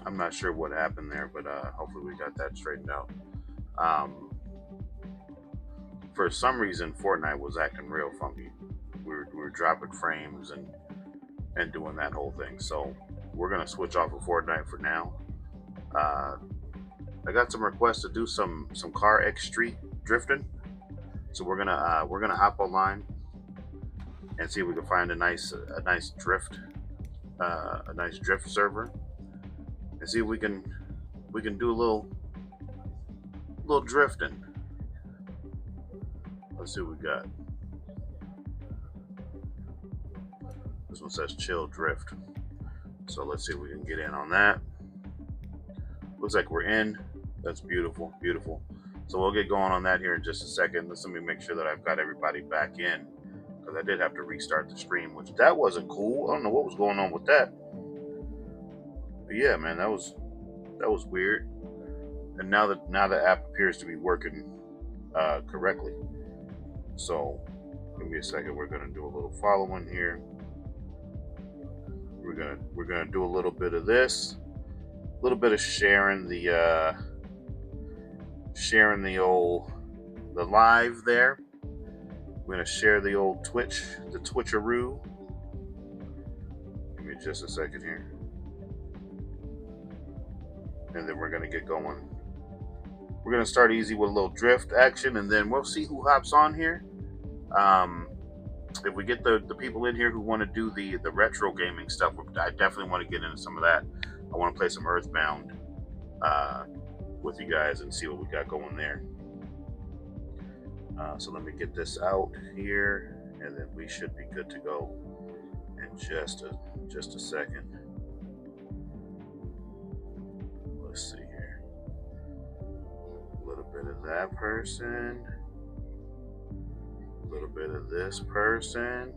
I'm not sure what happened there, but hopefully we got that straightened out. Um, for some reason, Fortnite was acting real funky. We were dropping frames and doing that whole thing. So we're gonna switch off of Fortnite for now. Uh, I got some requests to do some CarX Street drifting, so we're gonna hop online and see if we can find a nice drift server, and see if we can do a little drifting. Let's see what we got. This one says chill drift, so let's see if we can get in on that. Looks like we're in. That's beautiful, beautiful. So we'll get going on that here in just a second. Let me make sure that I've got everybody back in, because I did have to restart the stream, which that wasn't cool. I don't know what was going on with that. But yeah, man, that was weird. And now the app appears to be working correctly. So give me a second. We're gonna do a little following here. We're gonna do a little bit of this, a little bit of sharing the live there. We're gonna share the old the Twitcheroo. Give me just a second here, and then we're gonna get going. We're gonna start easy with a little drift action, and then we'll see who hops on here. If we get the people in here who want to do the retro gaming stuff, I definitely want to get into some of that. I want to play some Earthbound with you guys and see what we got going there. So let me get this out here, and then we should be good to go in just a second. Let's see here. A little bit of that person. A little bit of this person.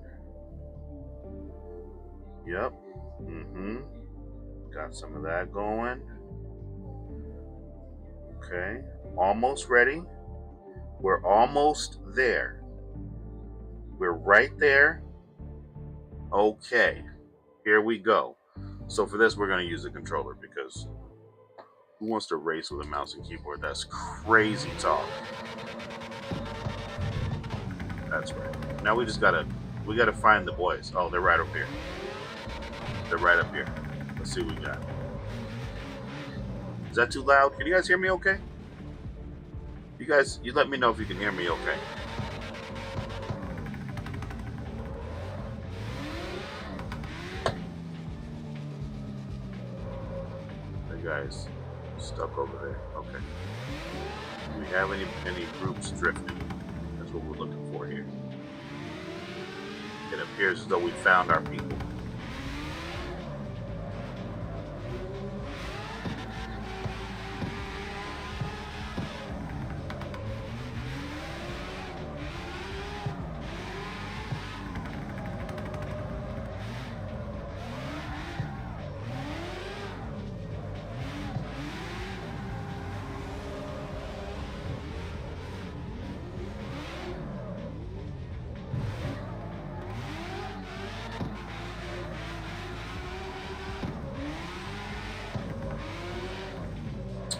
Yep. Got some of that going. Okay. Almost ready. We're almost there. We're right there. Okay. Here we go. So for this, we're going to use the controller, because who wants to race with a mouse and keyboard? That's crazy talk. That's right. Now we gotta find the boys. Oh, they're right up here. They're right up here. Let's see what we got. Is that too loud? Can you guys hear me okay? You let me know if you can hear me okay. The guys stuck over there. Okay. Do we have any groups drifting? That's what we're looking for here. It appears as though we found our people.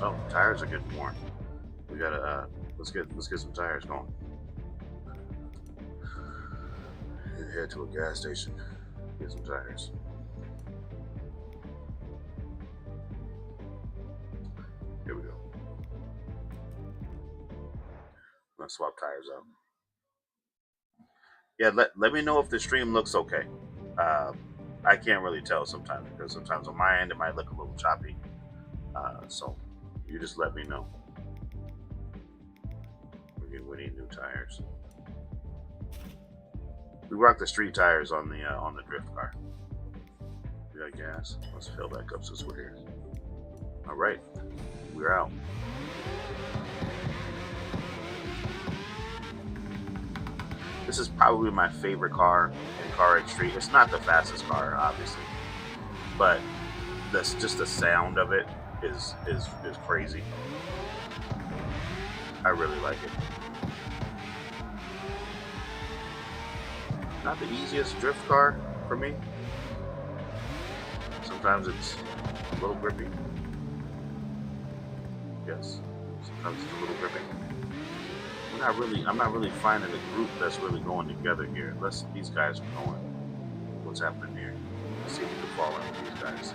Oh, tires are getting worn. We gotta let's get some tires going. And head to a gas station. Get some tires. Here we go. Let's swap tires out. Yeah, let me know if the stream looks okay. I can't really tell sometimes, because sometimes on my end it might look a little choppy. So you just let me know. We need new tires. We rock the street tires on the drift car. We got gas. Let's fill back up since we're here. All right, we're out. This is probably my favorite car in CarX Street. It's not the fastest car, obviously, but that's just the sound of it is crazy. I really like it. Not the easiest drift car for me. Sometimes A little grippy. Yes. Sometimes it's a little grippy. I'm not really finding a group that's really going together here. Unless these guys are going. What's happening here? Let's see if we can fall in with these guys.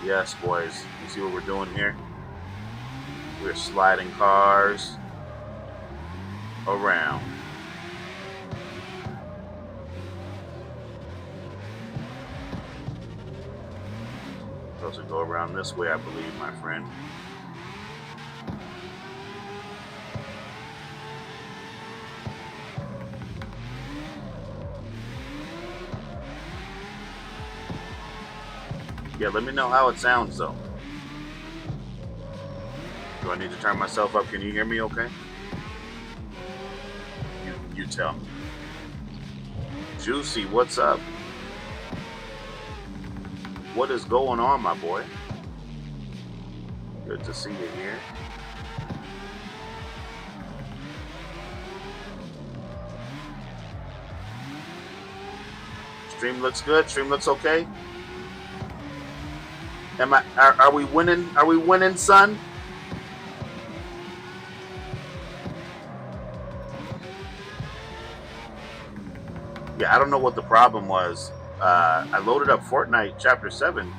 Yes, boys. You see what we're doing here? We're sliding cars around. Supposed to go around this way, I believe, my friend. Yeah, let me know how it sounds, though. Do I need to turn myself up? Can you hear me okay? You tell me. Juicy, what's up? What is going on, my boy? Good to see you here. Stream looks good. Stream looks okay. Are we winning? Are we winning, son? Yeah, I don't know what the problem was. I loaded up Fortnite Chapter 7,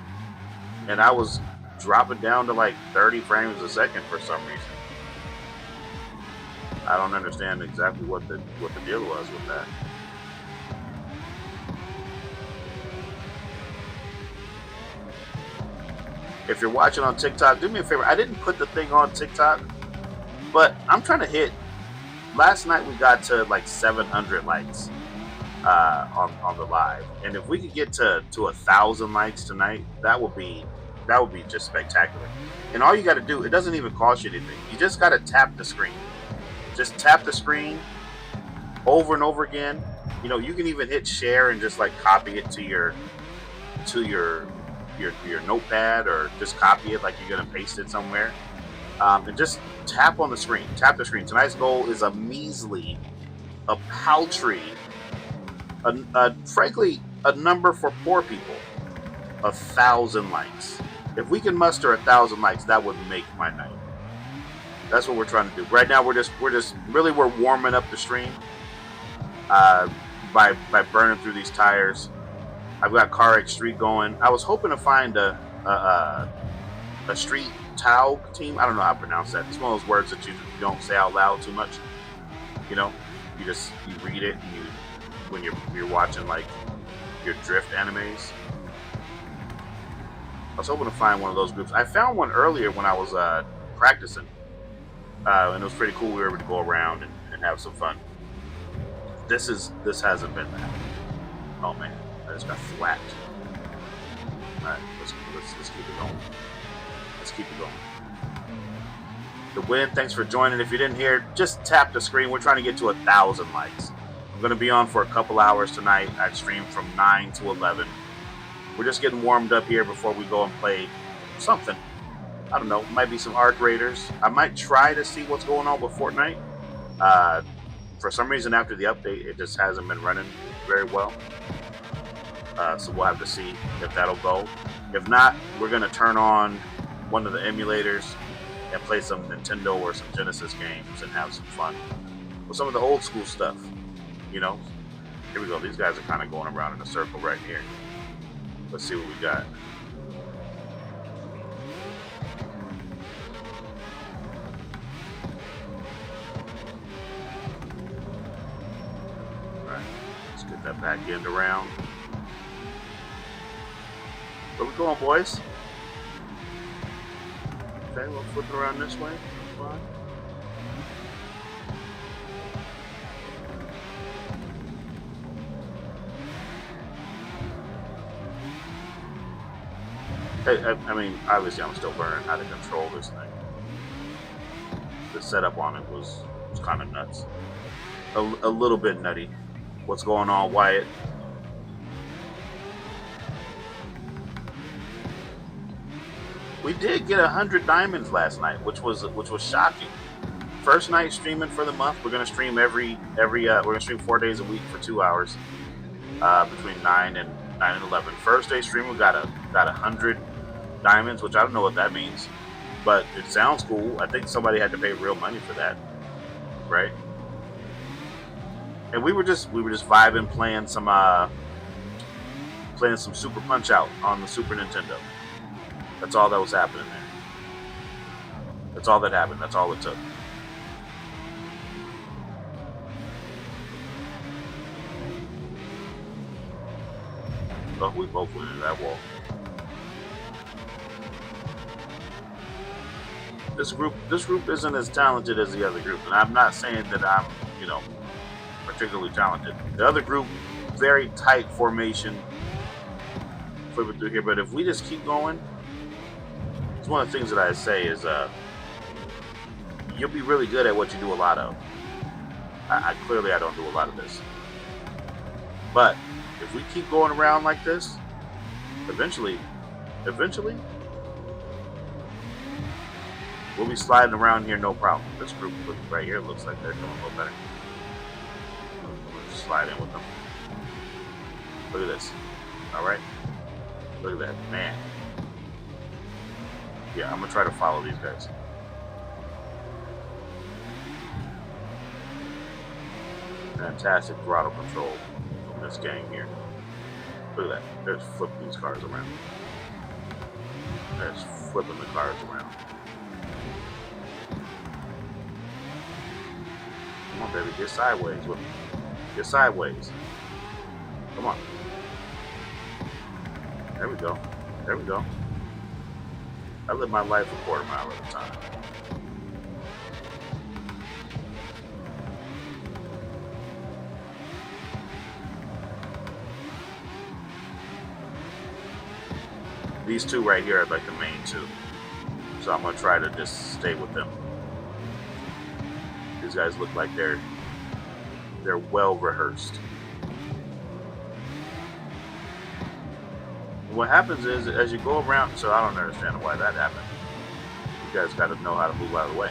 and I was dropping down to like 30 frames a second for some reason. I don't understand exactly what the deal was with that. If you're watching on TikTok, do me a favor. I didn't put the thing on TikTok, but I'm trying to hit. Last night we got to like 700 likes on the live, and if we could get to 1,000 likes tonight, that would be just spectacular. And all you got to do, it doesn't even cost you anything. You just got to tap the screen. Just tap the screen over and over again. You know, you can even hit share and just like copy it to your notepad, or just copy it like you're gonna paste it somewhere, and just tap on the screen. Tap the screen. Tonight's goal is a measly, a paltry, frankly, a number for poor people, 1,000 likes. If we can muster 1,000 likes, that would make my night. That's what we're trying to do right now. We're warming up the stream by burning through these tires. I've got CarX Street going. I was hoping to find a street towel team. I don't know how to pronounce that. It's one of those words that you don't say out loud too much. You know, you read it and when you're watching like your drift animes. I was hoping to find one of those groups. I found one earlier when I was practicing, and it was pretty cool. We were able to go around and have some fun. This hasn't been that. Oh man. I just got flapped. Alright, let's keep it going. Let's keep it going. The win, thanks for joining. If you didn't hear, just tap the screen. We're trying to get to 1,000 likes. I'm going to be on for a couple hours tonight. I stream from 9 to 11. We're just getting warmed up here before we go and play something. I don't know. Might be some Arc Raiders. I might try to see what's going on with Fortnite. For some reason, after the update, it just hasn't been running very well. So we'll have to see if that'll go. If not, we're going to turn on one of the emulators and play some Nintendo or some Genesis games and have some fun with some of the old school stuff. You know? Here we go. These guys are kind of going around in a circle right here. Let's see what we got. Alright. Let's get that back end around. Where we going, boys? Okay, we'll flip it around this way. Fine. I mean, obviously I'm still learning how to control this thing. The setup on it was kind of nuts. A little bit nutty. What's going on, Wyatt? We did get 100 diamonds last night, which was shocking. First night streaming for the month. We're gonna stream we're gonna stream 4 days a week for 2 hours, between 9 9 and 11. First day stream, we got 100 diamonds, which I don't know what that means, but it sounds cool. I think somebody had to pay real money for that, right? And we were just vibing, playing some Super Punch Out on the Super Nintendo. That's all that was happening there. That's all that happened. That's all it took. Oh, we both went into that wall. This group isn't as talented as the other group, and I'm not saying that I'm, particularly talented. The other group, very tight formation, flipping through here. But if we just keep going, it's one of the things that I say is, you'll be really good at what you do a lot of. I clearly don't do a lot of this, but if we keep going around like this, eventually, we'll be sliding around here, no problem. This group right here looks like they're doing a little better. We'll just slide in with them. Look at this. All right. Look at that, man. Yeah, I'm gonna try to follow these guys. Fantastic throttle control from this gang here. Look at that. They're just flipping these cars around. They're just flipping the cars around. Come on, baby. Get sideways with me. Get sideways. Come on. There we go. There we go. I live my life a quarter mile at a time. These two right here are like the main two. So I'm going to try to just stay with them. These guys look like they're well rehearsed. What happens is, as you go around, so I don't understand why that happened. You guys got to know how to move out of the way.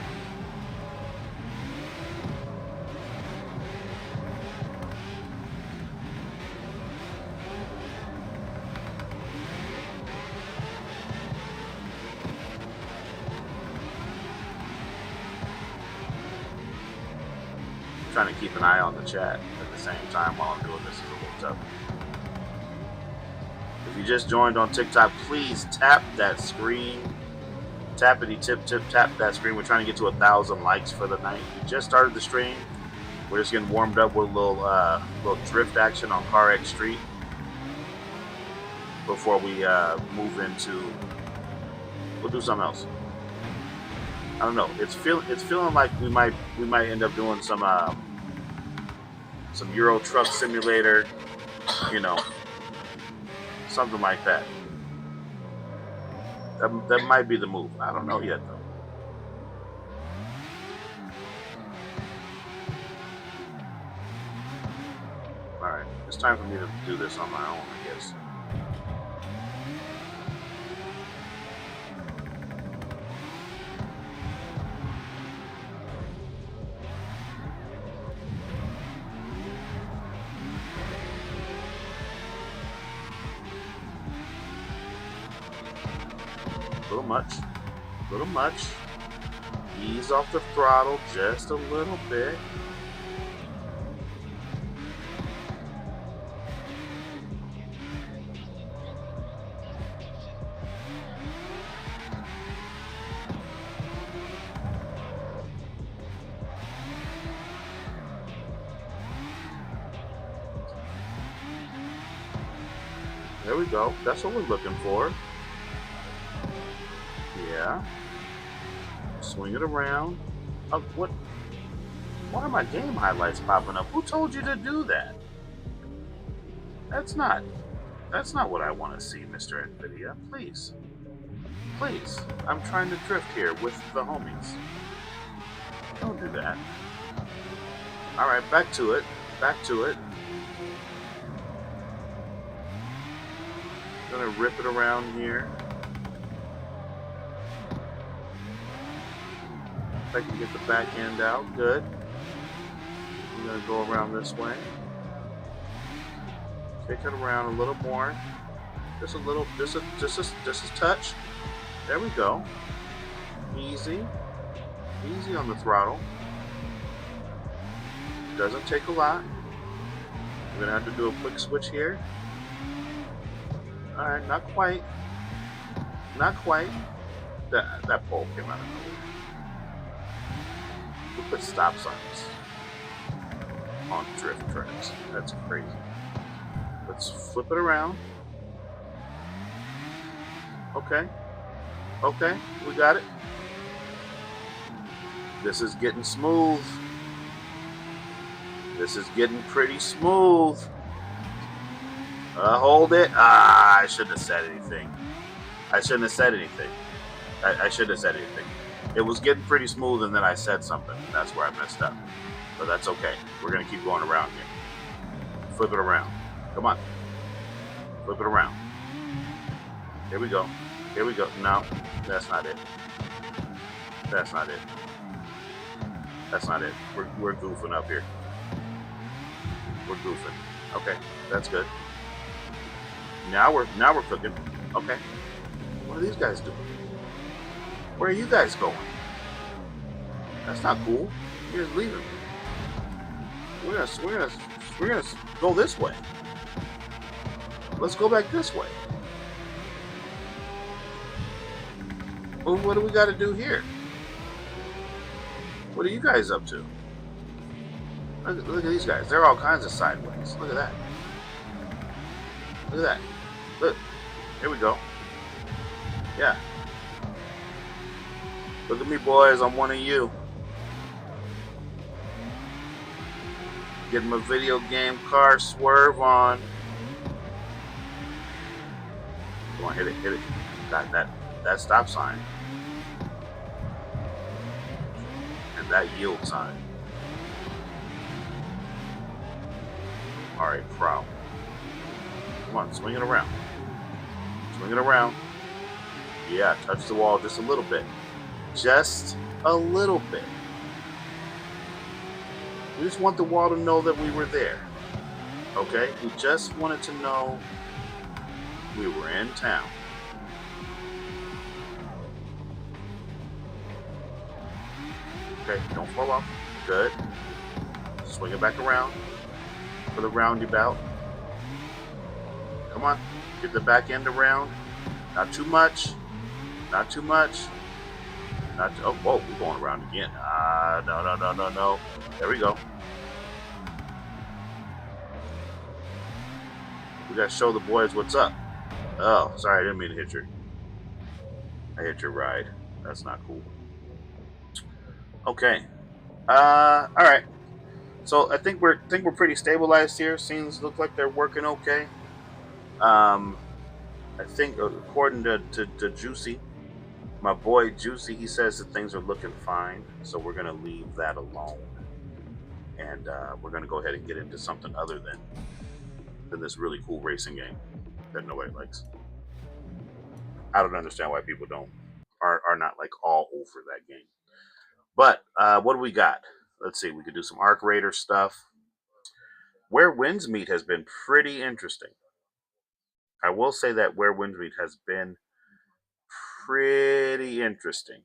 Trying to keep an eye on the chat at the same time while I'm doing this is a little tough. If you just joined on TikTok, please tap that screen. Tappity tip tap that screen. We're trying to get to 1,000 likes for the night. We just started the stream. We're just getting warmed up with a little drift action on CarX Street before we move into. We'll do something else. I don't know. It's feeling like we might end up doing some Euro Truck Simulator, something like that. That might be the move. I don't know yet though. All right, it's time for me to do this on my own, I guess. Little much. Ease off the throttle just a little bit. There we go. That's what we're looking for. Yeah. Swing it around. Oh, what? Why are my game highlights popping up? Who told you to do that? That's not what I want to see, Mr. Nvidia. Please. Please. I'm trying to drift here with the homies. Don't do that. Alright, back to it. Back to it. Gonna rip it around here. If I can get the back end out, good. I'm gonna go around this way. Kick it around a little more. Just a little, just a touch. There we go. Easy. Easy on the throttle. Doesn't take a lot. We're gonna have to do a quick switch here. All right, not quite. Not quite. That pole came out of nowhere. We put stop signs on drift tracks. That's crazy. Let's flip it around. Okay. Okay, we got it. This is getting smooth. This is getting pretty smooth. Hold it. Ah, I shouldn't have said anything. I shouldn't have said anything. I shouldn't have said anything. It was getting pretty smooth, and then I said something. That's where I messed up. But that's okay. We're going to keep going around here. Flip it around. Come on. Flip it around. Here we go. Here we go. No, that's not it. That's not it. That's not it. We're goofing up here. We're goofing. Okay, that's good. Now we're cooking. Okay. What are these guys doing? Where are you guys going? That's not cool. You're just leaving. We're gonna go this way. Let's go back this way. Well, what do we got to do here? What are you guys up to? Look at these guys. They're all kinds of sideways. Look at that. Look at that. Look. Here we go. Yeah. Look at me, boys. I'm one of you. Getting my video game car swerve on. Come on, hit it, hit it. Got that stop sign. And that yield sign. Alright, proud. Come on, swing it around. Swing it around. Yeah, touch the wall just a little bit. Just a little bit. We just want the wall to know that we were there. Okay? We just wanted to know we were in town. Okay, don't fall off. Good. Swing it back around for the roundabout. Come on. Get the back end around. Not too much. Not too much. Not too, oh, whoa, we're going around again. No. There we go. We gotta show the boys what's up. Oh, sorry, I didn't mean to hit your. I hit your ride. That's not cool. Okay. All right. So I think we're pretty stabilized here. Scenes look like they're working okay. I think according to Juicy, my boy Juicy, he says that things are looking fine. So we're gonna leave that alone, and we're gonna go ahead and get into something other than this really cool racing game that nobody likes. I don't understand why people are not like all over that game. But what do we got? Let's see. We could do some Arc Raider stuff. Where Winds Meet has been pretty interesting. I will say that Where Winds Meet has been pretty interesting.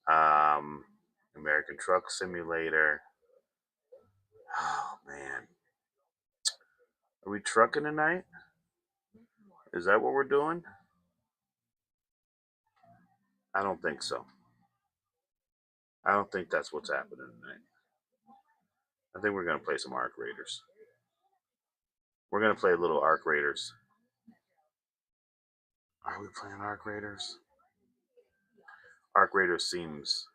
American Truck Simulator. Oh man, are we trucking tonight? Is that what we're doing? I don't think so. I don't think that's what's happening tonight. I think we're gonna play some Arc Raiders. We're gonna play a little Arc Raiders. Are we playing Arc Raiders? Arc Raiders seems.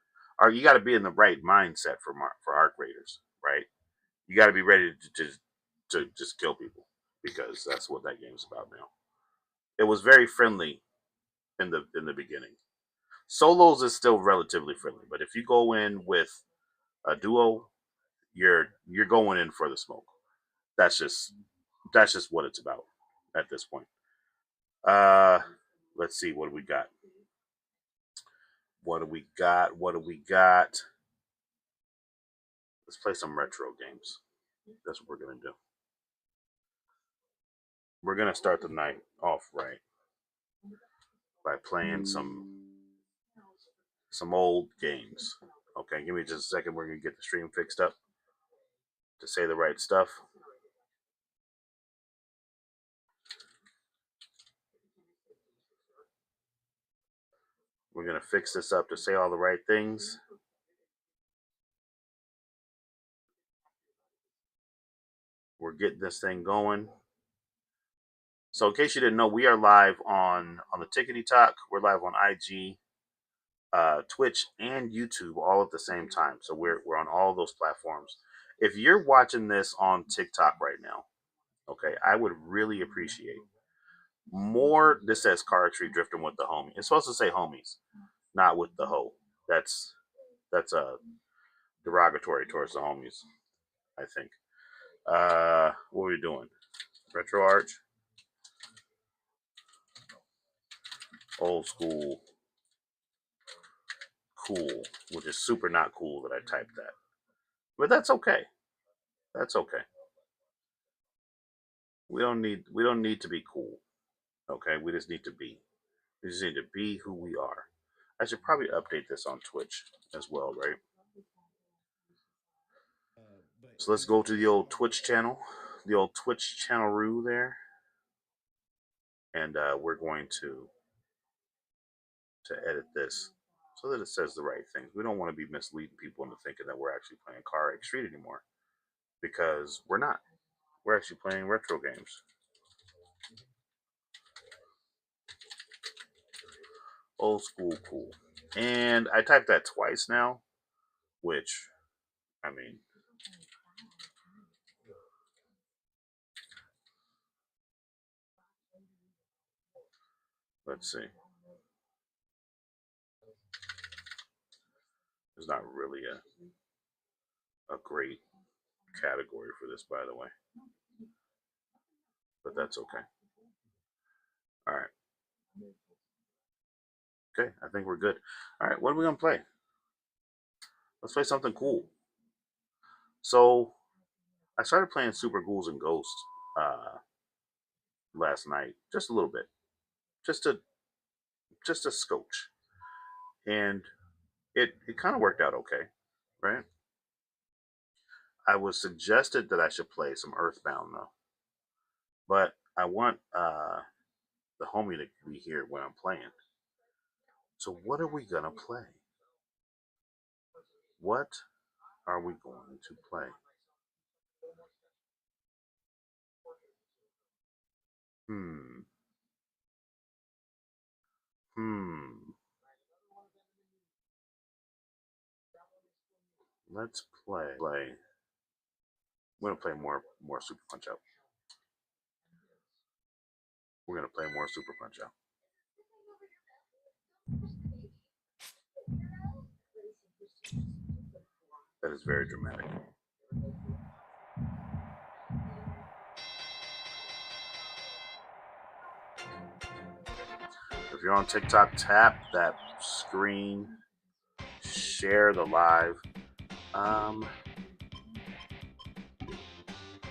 You got to be in the right mindset for Arc Raiders, right? You got to be ready to just kill people because that's what that game's about now. It was very friendly in the beginning. Solos is still relatively friendly, but if you go in with a duo, you're going in for the smoke. That's just what it's about at this point. Uh, let's see what do we got. What do we got? What do we got? Let's play some retro games. That's what we're gonna do. We're gonna start the night off right by playing some old games. Okay, give me just a second. We're gonna get the stream fixed up to say the right stuff. We're gonna fix this up to say all the right things. We're getting this thing going. So in case you didn't know, we are live on the Tickety Talk. We're live on IG, Twitch, and YouTube all at the same time. So we're on all those platforms. If you're watching this on TikTok right now, okay, I would really appreciate more. This says CarX drifting with the homie. It's supposed to say homies, not with the hoe. That's a derogatory towards the homies, I think. What are we doing? Retro Arch, old school, cool, which is super not cool that I typed that, but that's okay. That's okay. We don't need to be cool. Okay, we just need to be. We just need to be who we are. I should probably update this on Twitch as well, right? So let's go to the old Twitch channel, roo there, and we're going to edit this so that it says the right things. We don't want to be misleading people into thinking that we're actually playing CarX Street anymore, because we're not. We're actually playing retro games. Old school cool. And I typed that twice now, which, I mean, let's see. There's not really a great category for this, by the way, but that's okay. All right. Okay, I think we're good. All right, what are we gonna play? Let's play something cool. So I started playing Super Ghouls and Ghosts last night, just a little bit, just a scotch, and it kind of worked out okay, right? I was suggested that I should play some Earthbound though, but I want the homie to be here when I'm playing. So what are we gonna play? What are we going to play? Hmm. Hmm. Let's play. We're gonna play more Super Punch Out. We're gonna play more Super Punch Out. That is very dramatic. If you're on TikTok, tap that screen, share the live.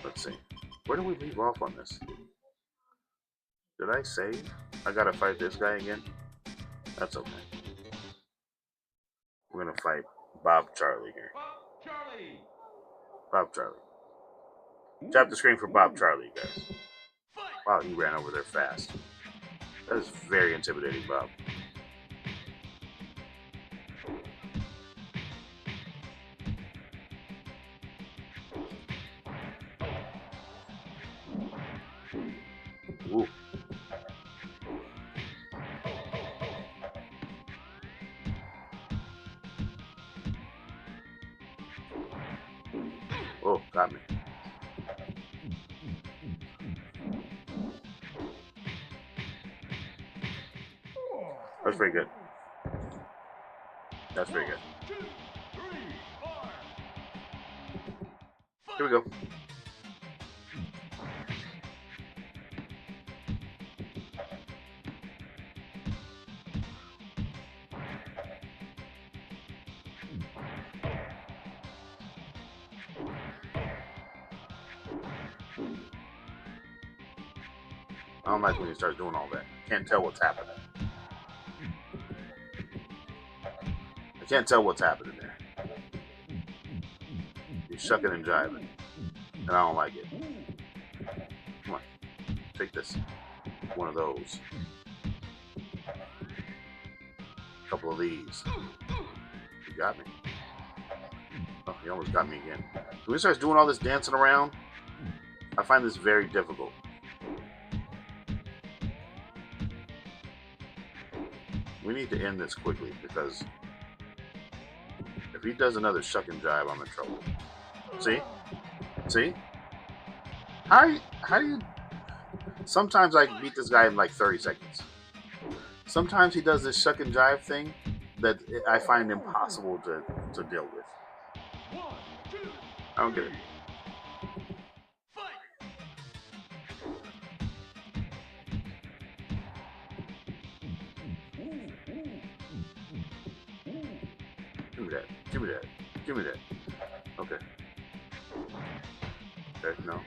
Let's see. Where do we leave off on this? Did I save? I gotta fight this guy again? That's okay. We're gonna fight Bob Charlie here. Bob Charlie. Tap the screen for Bob Charlie, guys. Wow, he ran over there fast. That is very intimidating, Bob. Ooh. Oh, got me. That's pretty good. That's pretty good. Here we go. I don't like when he starts doing all that. Can't tell what's happening. I can't tell what's happening there. He's shucking and jiving, and I don't like it. Come on, take this. One of those. A couple of these. You got me. Oh, he almost got me again. When he starts doing all this dancing around, I find this very difficult. We need to end this quickly because if he does another shuck and jive, I'm in trouble. See? See? How do you... Sometimes I beat this guy in like 30 seconds. Sometimes he does this shuck and jive thing that I find impossible to deal with. I don't get it. Give me that. Give me that. Give me that. Okay. Okay, no.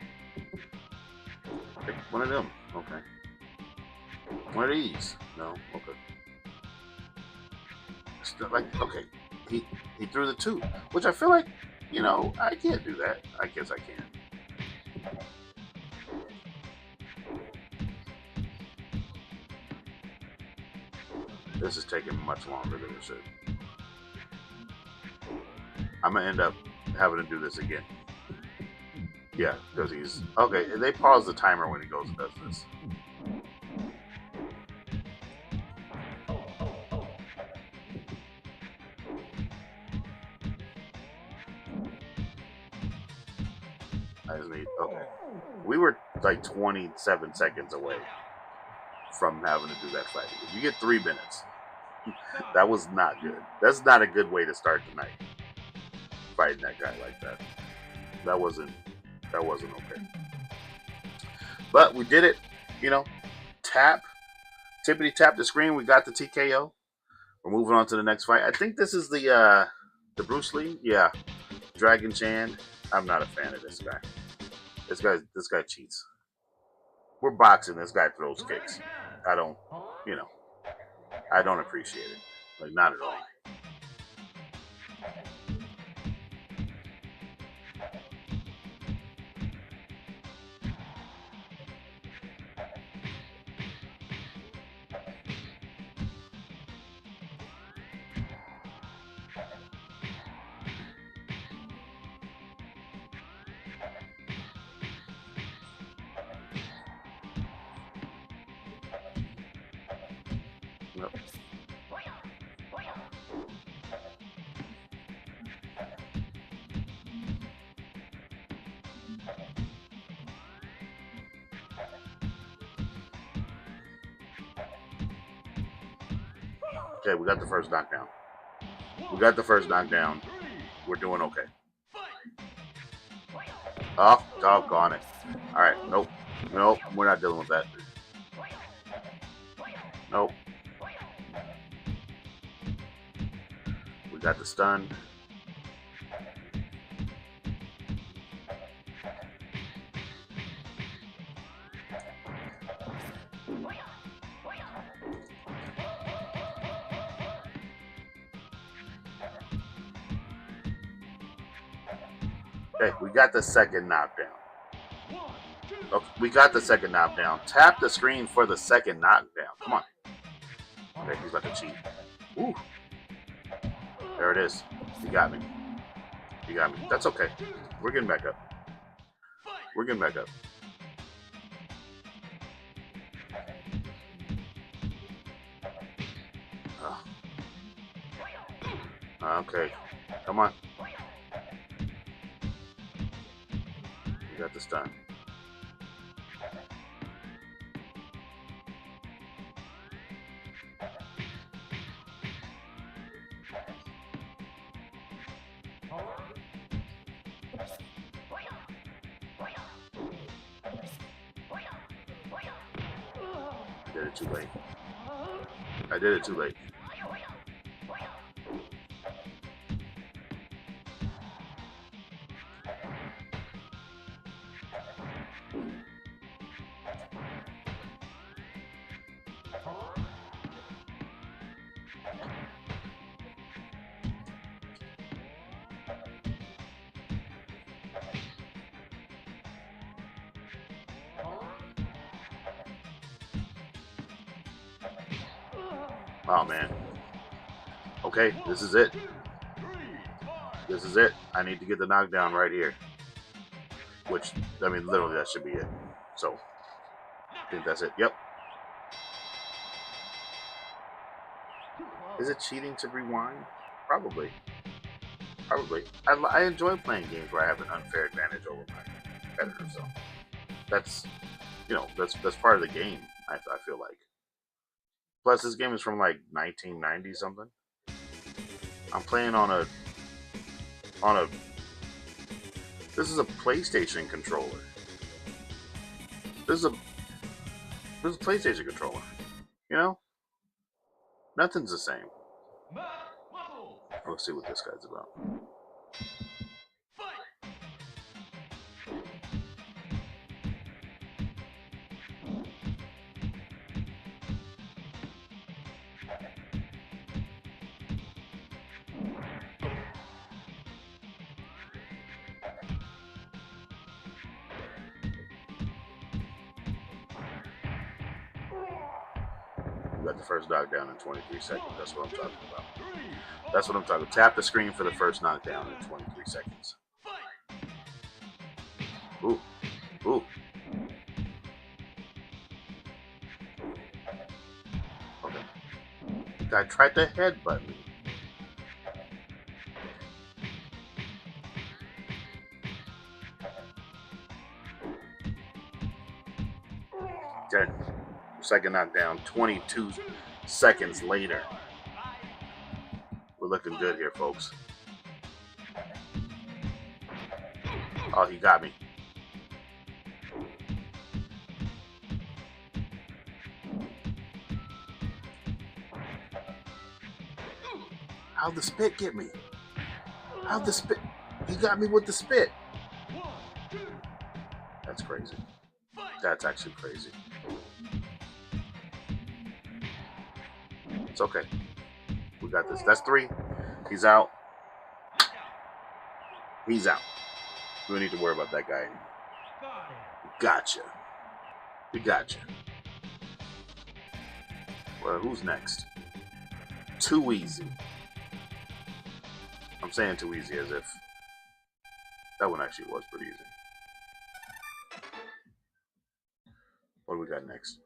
Okay, one of them. Okay. One of these. No. Okay. Still like, okay. He threw the two, which I feel like, you know, I can't do that. I guess I can. This is taking much longer than it should. I'm gonna end up having to do this again. Yeah, because he's okay. They pause the timer when he goes and does this. I just need okay. We were like 27 seconds away from having to do that fight. You get 3 minutes. That was not good. That's not a good way to start the night. Fighting that guy like that. That wasn't okay. But we did it. You know, tippity tap the screen. We got the TKO. We're moving on to the next fight. I think this is the Bruce Lee. Yeah, Dragon Chan. I'm not a fan of this guy. This guy cheats. We're boxing. This guy throws kicks. I don't, you know, I don't appreciate it. Like, not at all. Nope. Okay, we got the first knockdown. We're doing okay. Oh, doggone it. Alright, nope. Nope, we're not dealing with that. Nope. We got the stun. Okay, we got the second knockdown. Okay, we got the second knockdown. Tap the screen for the second knockdown. Come on. Okay, he's about to cheat. Ooh. There it is. He got me. He got me. That's okay. We're getting back up. We're getting back up. Oh. Okay. Come on. You got the stun. I did it too late. I did it too late. Oh man. Okay, this is it. This is it. I need to get the knockdown right here. Which, I mean, literally that should be it. So, I think that's it. Yep. Is it cheating to rewind? Probably. Probably. I enjoy playing games where I have an unfair advantage over my competitor. So that's, that's part of the game. I feel like. Plus, this game is from like 1990 something. I'm playing on a. This is a PlayStation controller. This is a PlayStation controller. You know, nothing's the same. Let's see what this guy's about. You got the first knockdown in 23 seconds. That's what I'm talking about. That's what I'm talking about. Tap the screen for the first knockdown in 23 seconds. Ooh. Ooh. Okay. The guy tried to headbutt me. Okay. Second knockdown, 22 seconds later. We're looking good here, folks. Oh, he got me. How'd the spit get me? How'd the spit? He got me with the spit. That's crazy. That's actually crazy. It's okay. We got this. That's 3. He's out. He's out. We don't need to worry about that guy anymore. Gotcha. We gotcha. Well, who's next? Too easy. I'm saying too easy as if that one actually was pretty easy. What do we got next?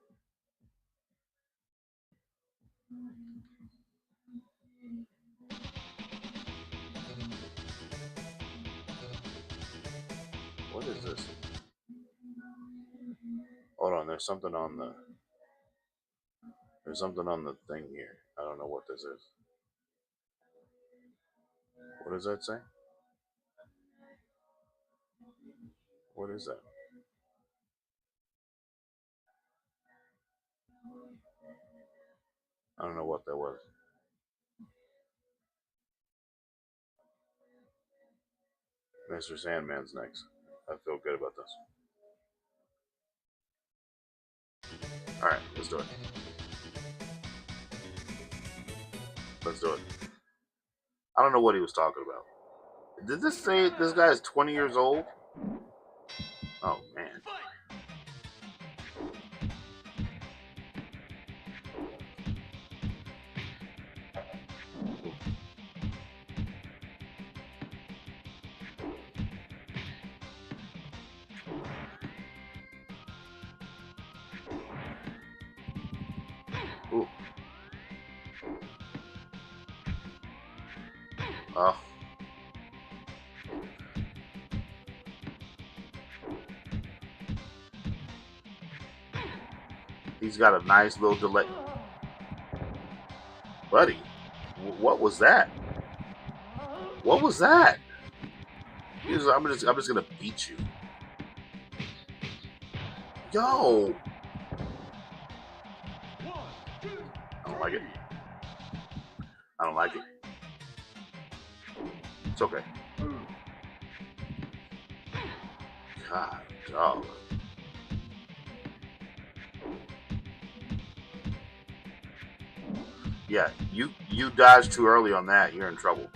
What is this? Hold on, there's something on the thing here. I don't know what this is. What does that say? What is that? I don't know what that was. Mr. Sandman's next. I feel good about this. Alright, let's do it. Let's do it. I don't know what he was talking about. Did this say this guy is 20 years old? Oh, man. Ooh. Oh. He's got a nice little delay. Buddy, what was that? What was that? I'm just gonna beat you. Yo! I don't like it. I don't like it. It's okay. God, dog. Yeah, you dodged too early on that. You're in trouble.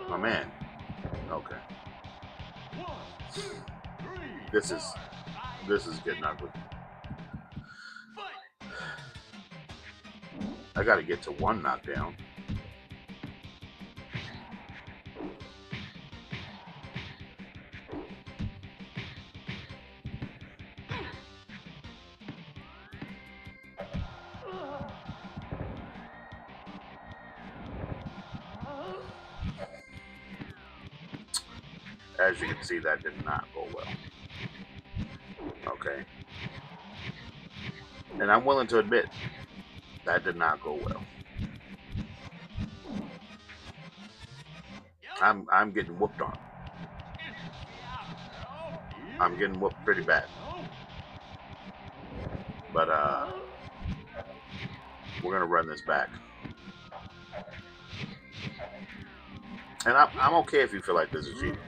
Oh man. Okay. This is getting ugly. I got to get to one knockdown. As you can see, that did not go well. Okay. And I'm willing to admit, that did not go well. I'm getting whooped on. I'm getting whooped pretty bad. But we're gonna run this back. And I'm okay if you feel like this is cheating.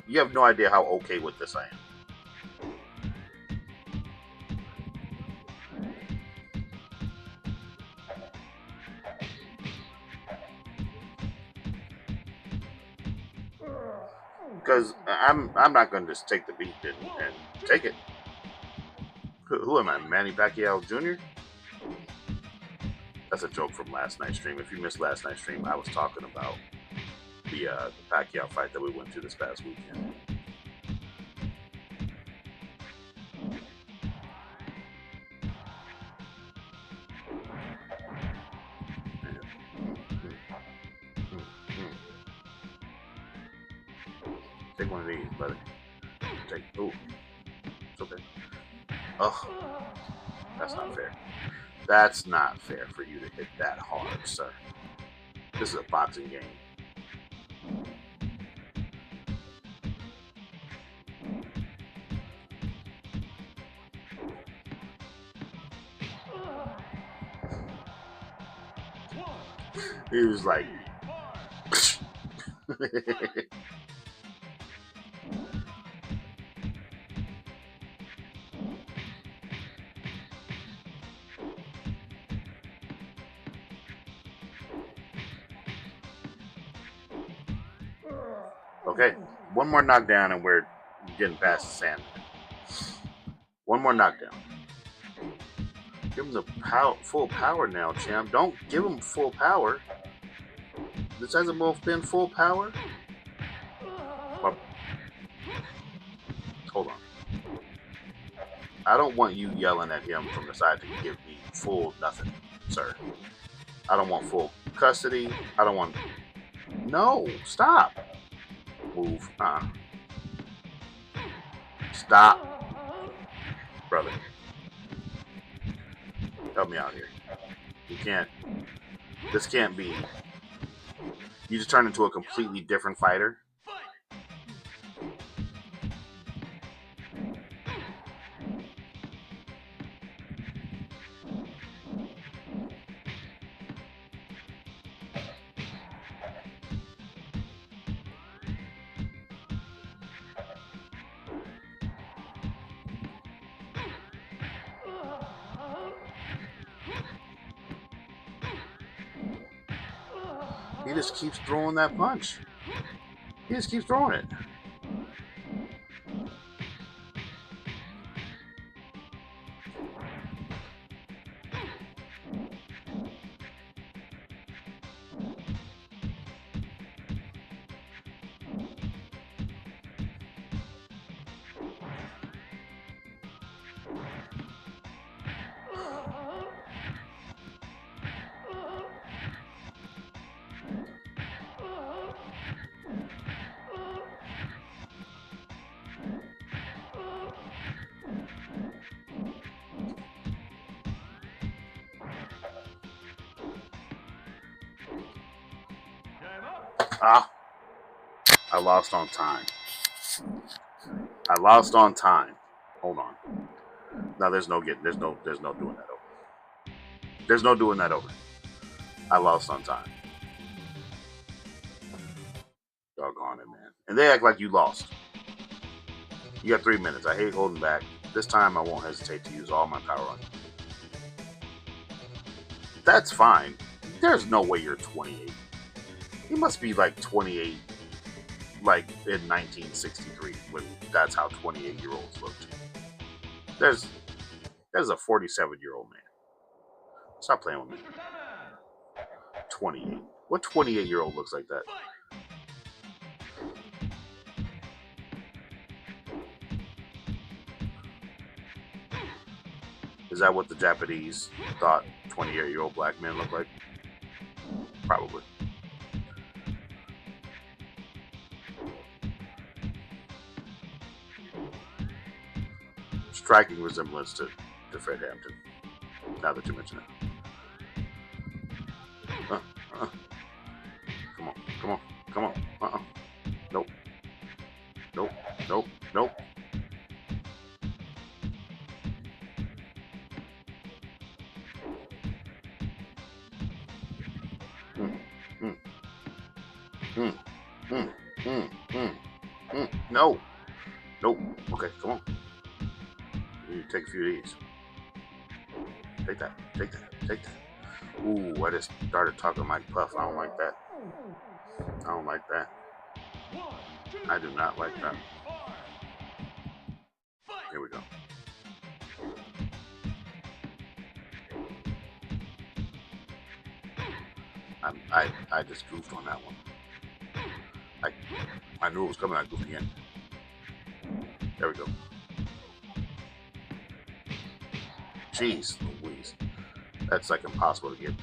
You have no idea how okay with this I am. Because I'm not going to just take the beat and take it. Who am I, Manny Pacquiao Jr.? That's a joke from last night's stream. If you missed last night's stream, I was talking about the Pacquiao fight that we went to this past weekend. Take one of these, buddy. Ooh. It's okay. Ugh. That's not fair. That's not fair for you to hit that hard, sir. This is a boxing game. He was like... Okay, one more knockdown and we're getting past the sand. One more knockdown. Give him the full power now, champ. Don't give him full power. This hasn't both been full power. Well, hold on. I don't want you yelling at him from the side to give me full nothing, sir. I don't want full custody. I don't want... No, stop. Move. Stop. Brother. Help me out here. You can't... This can't be... You just turned into a completely different fighter. He just keeps throwing that punch. He just keeps throwing it. I lost on time. I lost on time. Hold on. No, there's no doing that over. There's no doing that over. I lost on time. Doggone it, man. And they act like you lost. You got 3 minutes. I hate holding back. This time I won't hesitate to use all my power on you. That's fine. There's no way you're 28. You must be like 28, like in 1963 when that's how 28-year-olds looked. There's a 47-year-old man. Stop playing with me. 28. What 28-year-old looks like that? Is that what the Japanese thought 28-year-old black men look like? Probably. Striking resemblance to Fred Hampton, now that you mention it. Come on, come on, come on. Nope. Nope. Nope. Nope. No. Nope. Okay, come on. You need to take a few of these. Take that. Take that. Take that. Ooh, I just started talking Mike Puff. I don't like that. I don't like that. I do not like that. Here we go. I just goofed on that one. I knew it was coming. I goofed again. There we go. Jeez Louise. That's like impossible to get.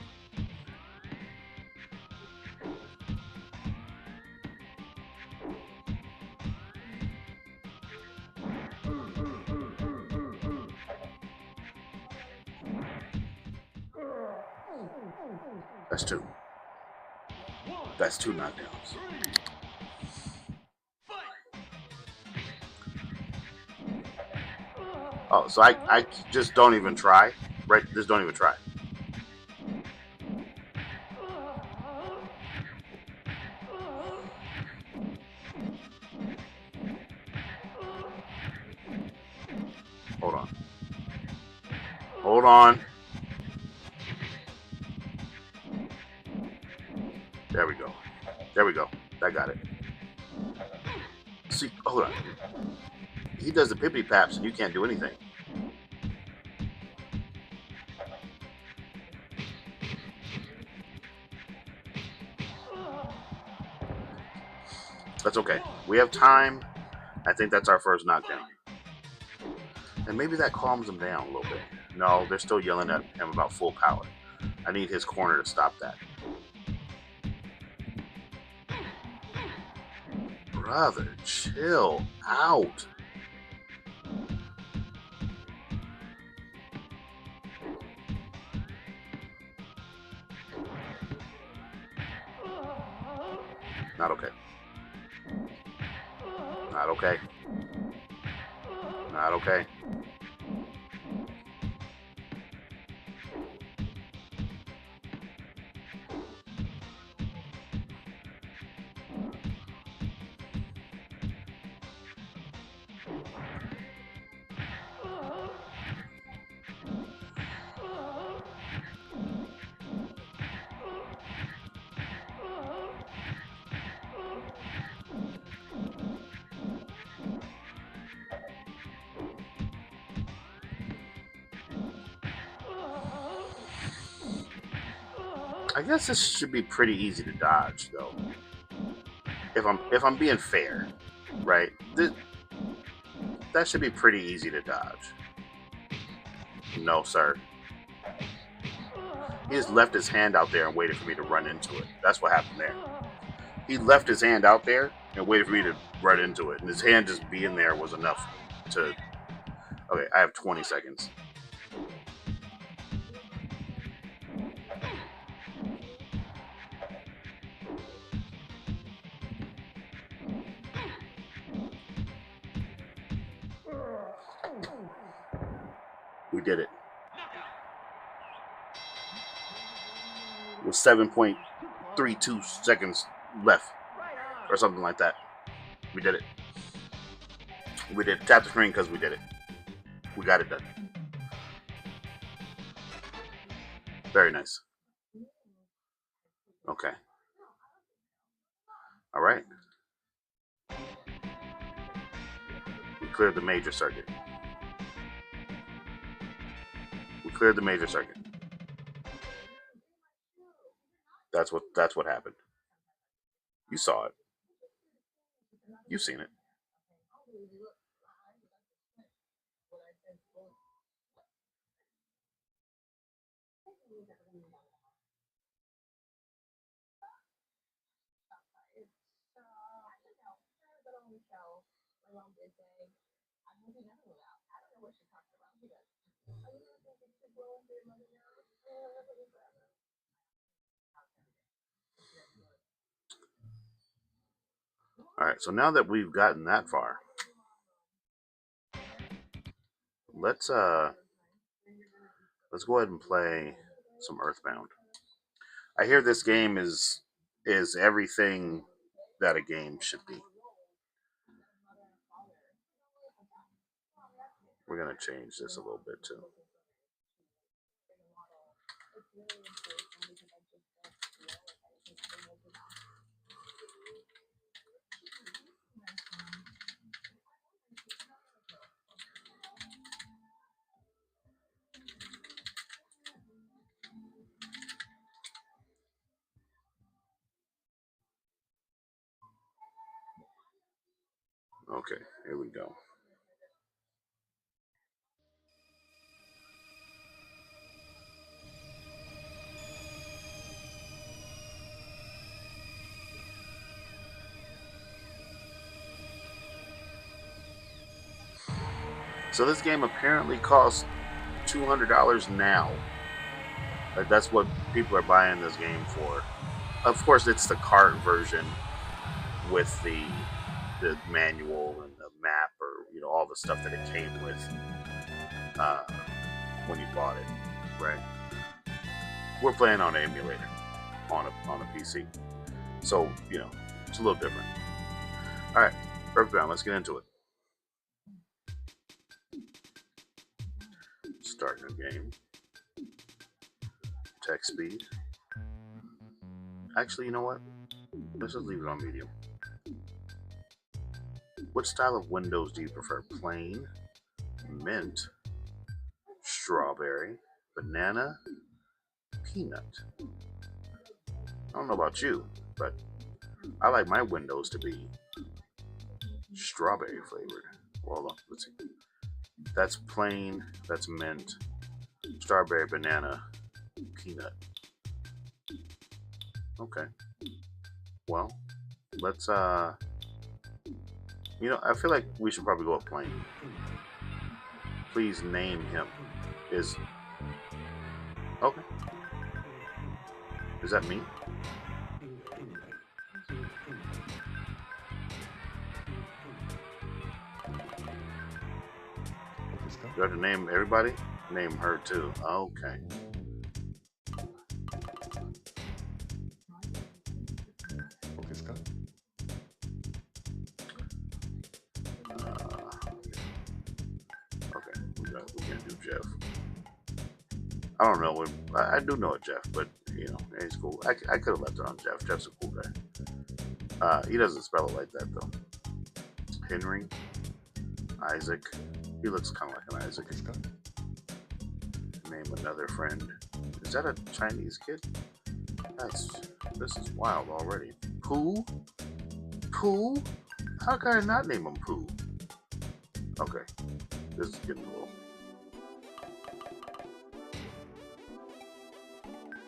That's two. That's two knockdowns. Oh, so I just don't even try. Right? Just don't even try. Hold on. Hold on. There we go. There we go. I got it. See, hold on. He does the pippity paps and you can't do anything. That's okay. We have time. I think that's our first knockdown. And maybe that calms them down a little bit. No, they're still yelling at him about full power. I need his corner to stop that. Brother, chill out. Not okay. Not okay. Not okay. I guess this should be pretty easy to dodge, though. If I'm being fair, right? That should be pretty easy to dodge. No, sir. He just left his hand out there and waited for me to run into it. That's what happened there. He left his hand out there and waited for me to run into it. And his hand just being there was enough to... Okay, I have 20 seconds. We did it. With 7.32 seconds left. Or something like that. We did it. We did tap the screen because we did it. We got it done. Very nice. Okay. All right. cleared the major circuit. We cleared the major circuit. That's what happened. You saw it. You've seen it. All right, so now that we've gotten that far, let's go ahead and play some Earthbound. I hear this game is everything that a game should be. We're gonna change this a little bit too. Okay, here we go. So this game apparently costs $200 now. That's what people are buying this game for. Of course, it's the cart version with the manual and the map, or all the stuff that it came with when you bought it, right? We're playing on an emulator on a PC, so it's a little different. All right, Earthbound. Let's get into it. Start new game. Text speed. Actually, you know what? Let's just leave it on medium. What style of windows do you prefer? Plain, mint, strawberry, banana, peanut. I don't know about you, but I like my windows to be strawberry flavored. Well, hold on, let's see. That's plain, that's mint, strawberry, banana, peanut. Okay. Well, let's I feel like we should probably go with plain. Please name him. Okay. Is that me? Do I have to name everybody? Name her too. Okay. Okay, we're gonna do Jeff. I don't know. I do know a Jeff, but he's cool. I could have left it on Jeff. Jeff's a cool guy. He doesn't spell it like that though. Henry, Isaac. He looks kind of like an Isaac. Name another friend. Is that a Chinese kid? This is wild already. Pooh? Pooh? How can I not name him Pooh? Okay, this is getting a little.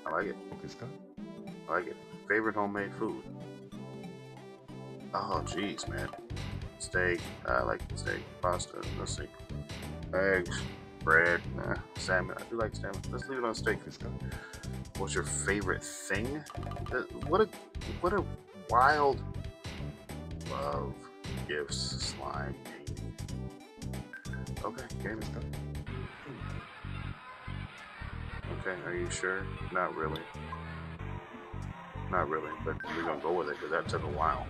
I like it. I like it. Favorite homemade food? Oh, jeez, man. Steak. I like steak. Pasta. Let's see. Eggs. Bread. Salmon. I do like salmon. Let's leave it on steak. What's your favorite thing? What a wild love, gifts, slime, gaming. Okay, gaming. Okay, are you sure? Not really. Not really, but we're gonna go with it because that took a while.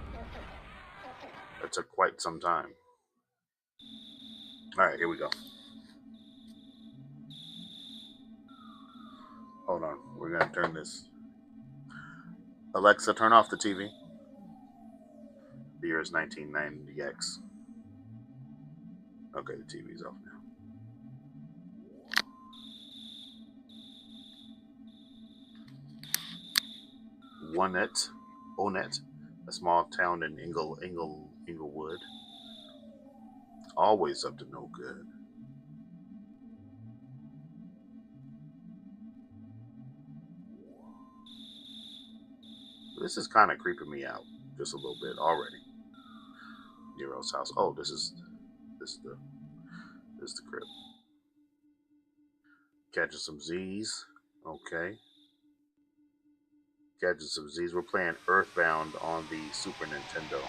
That took quite some time. All right, here we go. Hold on, we're gonna turn this. Alexa, turn off the TV. The year is 1990X. Okay, the TV's off now. Onet, a small town in Inglewood. Always up to no good. This is kind of creeping me out just a little bit already. Nero's house. Oh, this is the crib. Catching some Z's. Okay. Catching some Z's. We're playing Earthbound on the Super Nintendo.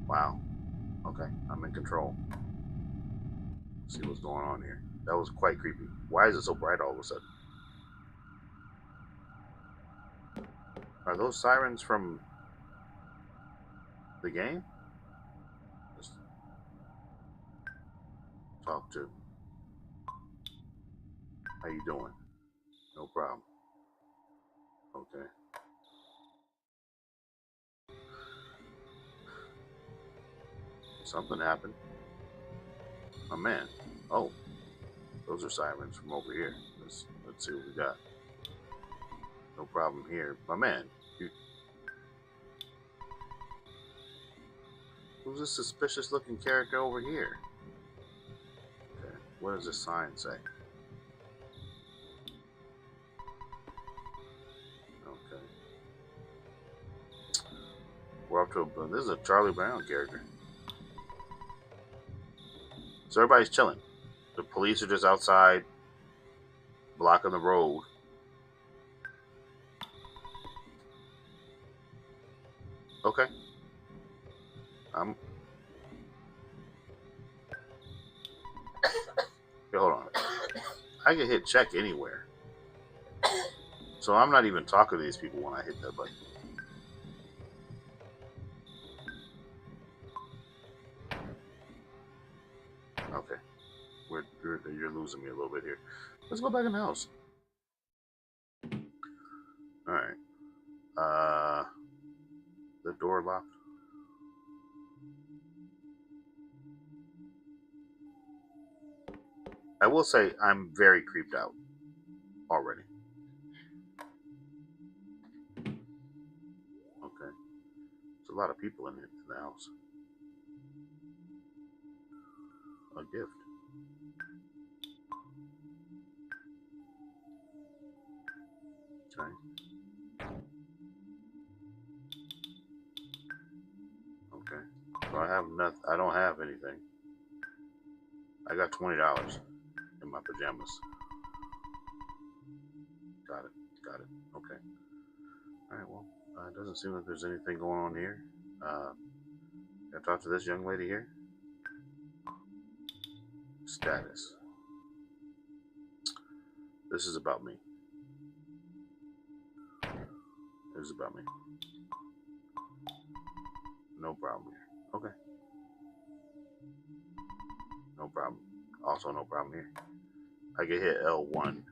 Wow. Okay, I'm in control. Let's see what's going on here. That was quite creepy. Why is it so bright all of a sudden? Are those sirens from the game? Let's talk to. How you doing? No problem. Okay. Something happened. My man. Oh, those are sirens from over here. Let's see what we got. No problem here. My man. Who's this suspicious looking character over here? Okay. What does this sign say? Okay. We're up to a. This is a Charlie Brown character. So everybody's chilling. The police are just outside, blocking the road. Okay. Hey, hold on. I can hit check anywhere. So I'm not even talking to these people when I hit that button. Okay. You're losing me a little bit here. Let's go back in the house. Alright. The door locked. I will say I'm very creeped out already. Okay. There's a lot of people in the house. A gift. Okay. Okay. So I have nothing. I don't have anything. I got $20 in my pajamas. Got it. Got it. Okay. All right. Well, it doesn't seem like there's anything going on here. Can I talk to this young lady here? Status. This is about me. This is about me. No problem here. Okay. No problem. Also, no problem here. I can hit L1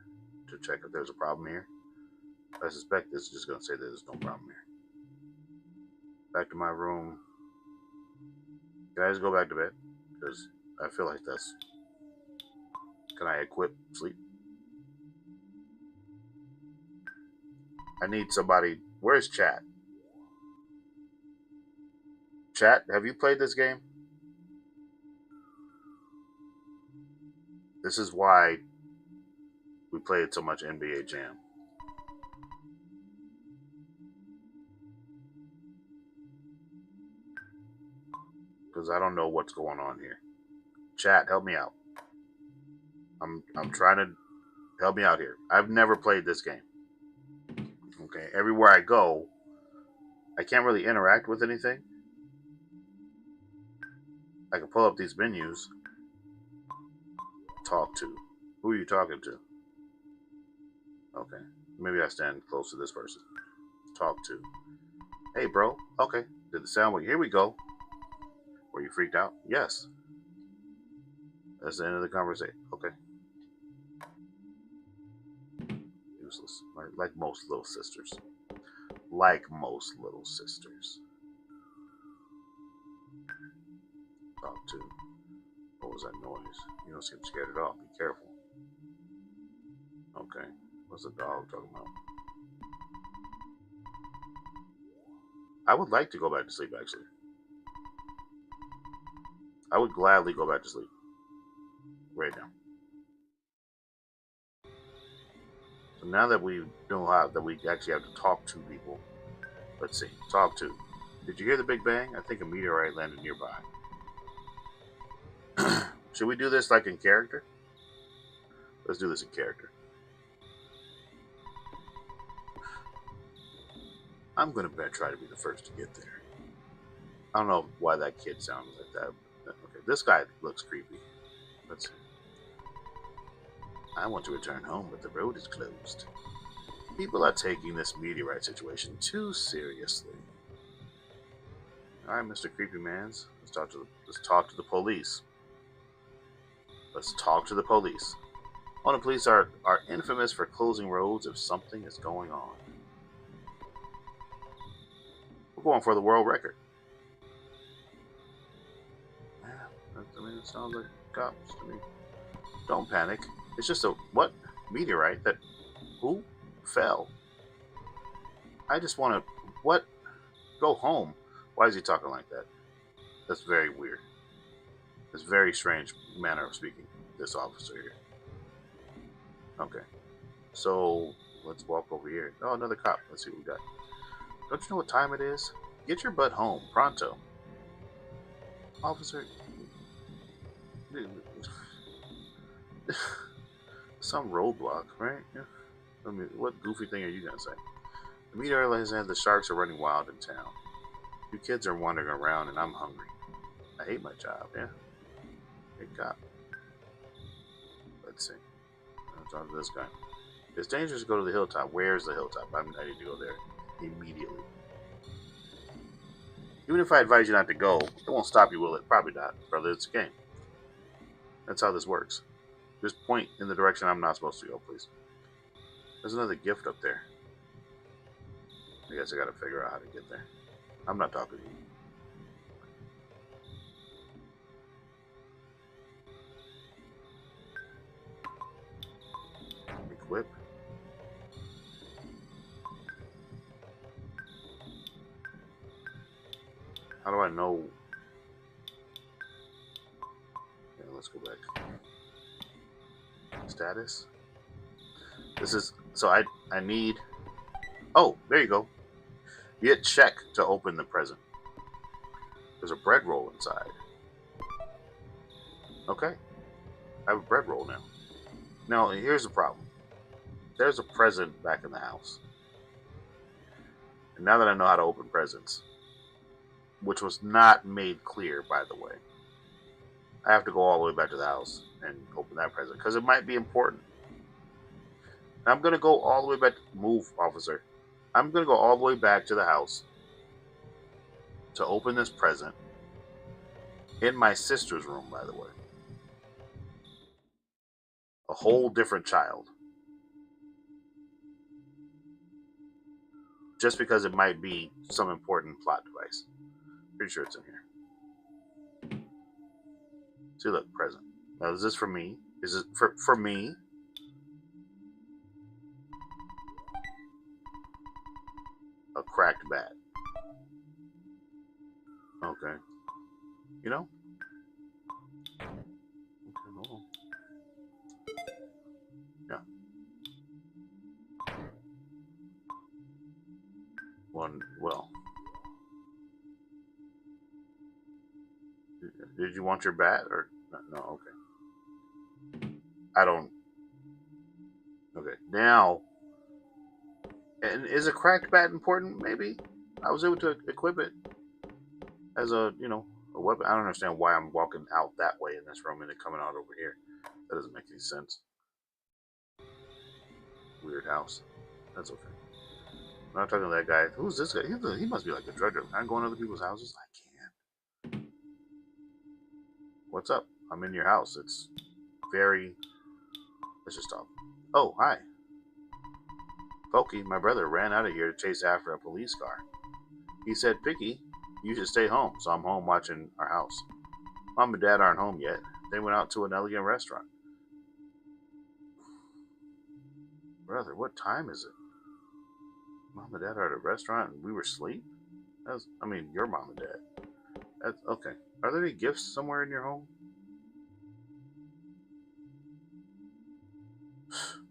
to check if there's a problem here. I suspect this is just going to say there's no problem here. Back to my room. Can I just go back to bed? Because I feel like that's. Can I equip sleep? I need somebody. Where's chat? Chat, have you played this game? This is why we played so much NBA Jam. Because I don't know what's going on here. Chat, help me out. I'm trying to help me out here. I've never played this game. Okay, everywhere I go, I can't really interact with anything. I can pull up these menus. Talk to. Who are you talking to? Okay, maybe I stand close to this person. Talk to. Hey, bro. Okay, did the sound wave? Here we go. Were you freaked out? Yes. That's the end of the conversation. Okay. Useless. Like most little sisters. like most little sisters. Talk to. What was that noise? You don't seem scared at all. Be careful. Okay. What's the dog talking about? I would like to go back to sleep, actually. I would gladly go back to sleep. Right now. So now that we know how that we actually have to talk to people, let's see. Talk to. Did you hear the Big Bang? I think a meteorite landed nearby. Should we do this like in character? Let's do this in character. I'm gonna try to be the first to get there. I don't know why that kid sounds like that. Okay, this guy looks creepy. Let's see. I want to return home, but the road is closed. People are taking this meteorite situation too seriously. All right, Mr. Creepy Mans, let's talk to the police. Let's talk to the police. Well, the police are infamous for closing roads if something is going on. We're going for the world record. Yeah, I mean, it sounds like cops to me. Don't panic. It's just a what meteorite that who fell. I just want to what go home. Why is he talking like that? That's very weird. It's very strange manner of speaking. This officer here. Okay, so let's walk over here. Oh, another cop. Let's see what we got. Don't you know what time it is? Get your butt home pronto, officer. Some roadblock, right? Yeah. I mean, what goofy thing are you gonna say? The meteor says the sharks are running wild in town. You kids are wandering around, and I'm hungry. I hate my job. Yeah. Hey, cop. Let's see. I'll talk to this guy. It's dangerous to go to the hilltop. Where's the hilltop? I need to go there immediately. Even if I advise you not to go, it won't stop you, will it? Probably not, brother. It's a game. That's how this works. Just point in the direction I'm not supposed to go, please. There's another gift up there. I guess I gotta figure out how to get there. I'm not talking to you. Equip. How do I know? Yeah, let's go back. Status. This is so I need. Oh, there you go. You hit check to open the present. There's a bread roll inside. Okay, I have a bread roll now. Now here's the problem. There's a present back in the house, and now that I know how to open presents, which was not made clear, by the way, I have to go all the way back to the house and open that present because it might be important. I'm gonna go all the way back. Move, officer. I'm gonna go all the way back to the house to open this present in my sister's room, by the way. A whole different child. Just because it might be some important plot device. Pretty sure it's in here. See, look, present. Now, is this for me? Is it for me? A cracked bat. Okay. You know? Okay, hold on. Yeah. Well. Did you want your bat or no? Okay. I don't. Okay. Now, and is a cracked bat important? Maybe. I was able to equip it as a a weapon. I don't understand why I'm walking out that way in this room and then coming out over here. That doesn't make any sense. Weird house. That's okay. I'm not talking to that guy. Who's this guy? He must be like a drug dealer. I'm going to other people's houses. I can't. What's up? I'm in your house. It's very. Let's just talk. Oh, hi. Pokey, my brother, ran out of here to chase after a police car. He said, Picky, you should stay home, so I'm home watching our house. Mom and Dad aren't home yet. They went out to an elegant restaurant. Brother, what time is it? Mom and Dad are at a restaurant and we were asleep? Your mom and dad. That's okay. Are there any gifts somewhere in your home?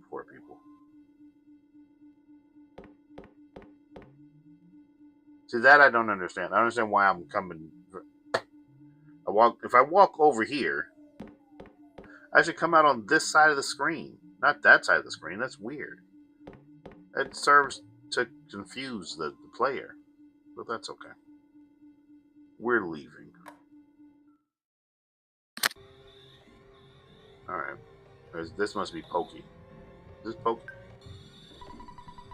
Poor people. See, that I don't understand. I don't understand why I'm coming. If I walk over here, I should come out on this side of the screen, not that side of the screen. That's weird. It serves to confuse the player, but that's okay. We're leaving. All right. This must be Pokey. Is this Pokey?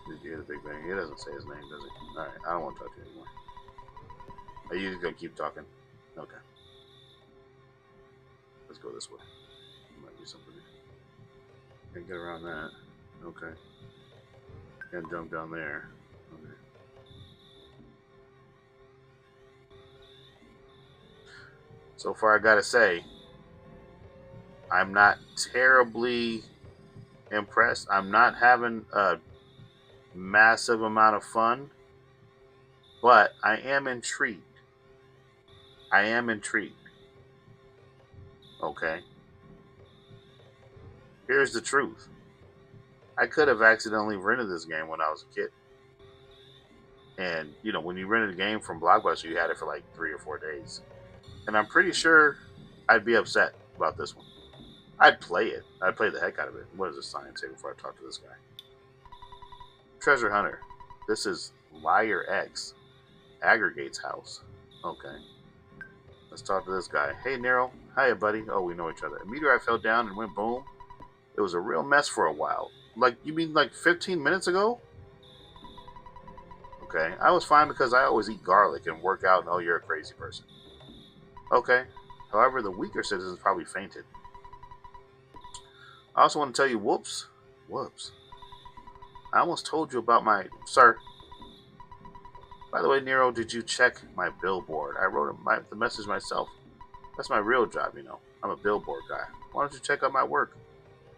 Did you hear the Big Bang? He doesn't say his name, does he? All right. I don't want to talk to you anymore. Are you just gonna keep talking? Okay. Let's go this way. There might be something here. Can't get around that. Okay. Can't jump down there. Okay. So far, I gotta say, I'm not terribly impressed. I'm not having a massive amount of fun, but I am intrigued. I am intrigued. Okay. Here's the truth. I could have accidentally rented this game when I was a kid. And, when you rented a game from Blockbuster, you had it for like 3 or 4 days. And I'm pretty sure I'd be upset about this one. I'd play it. I'd play the heck out of it. What does this sign say before I talk to this guy? Treasure Hunter. This is Liar X. Aggregate's house. Okay. Let's talk to this guy. Hey, Nero. Hiya, buddy. Oh, we know each other. A meteorite fell down and went boom. It was a real mess for a while. You mean 15 minutes ago? Okay. I was fine because I always eat garlic and work out, and oh, you're a crazy person. Okay. However, the weaker citizens probably fainted. I also want to tell you, whoops. I almost told you about my... Sir. By the way, Nero, did you check my billboard? I wrote the message myself. That's my real job, I'm a billboard guy. Why don't you check out my work?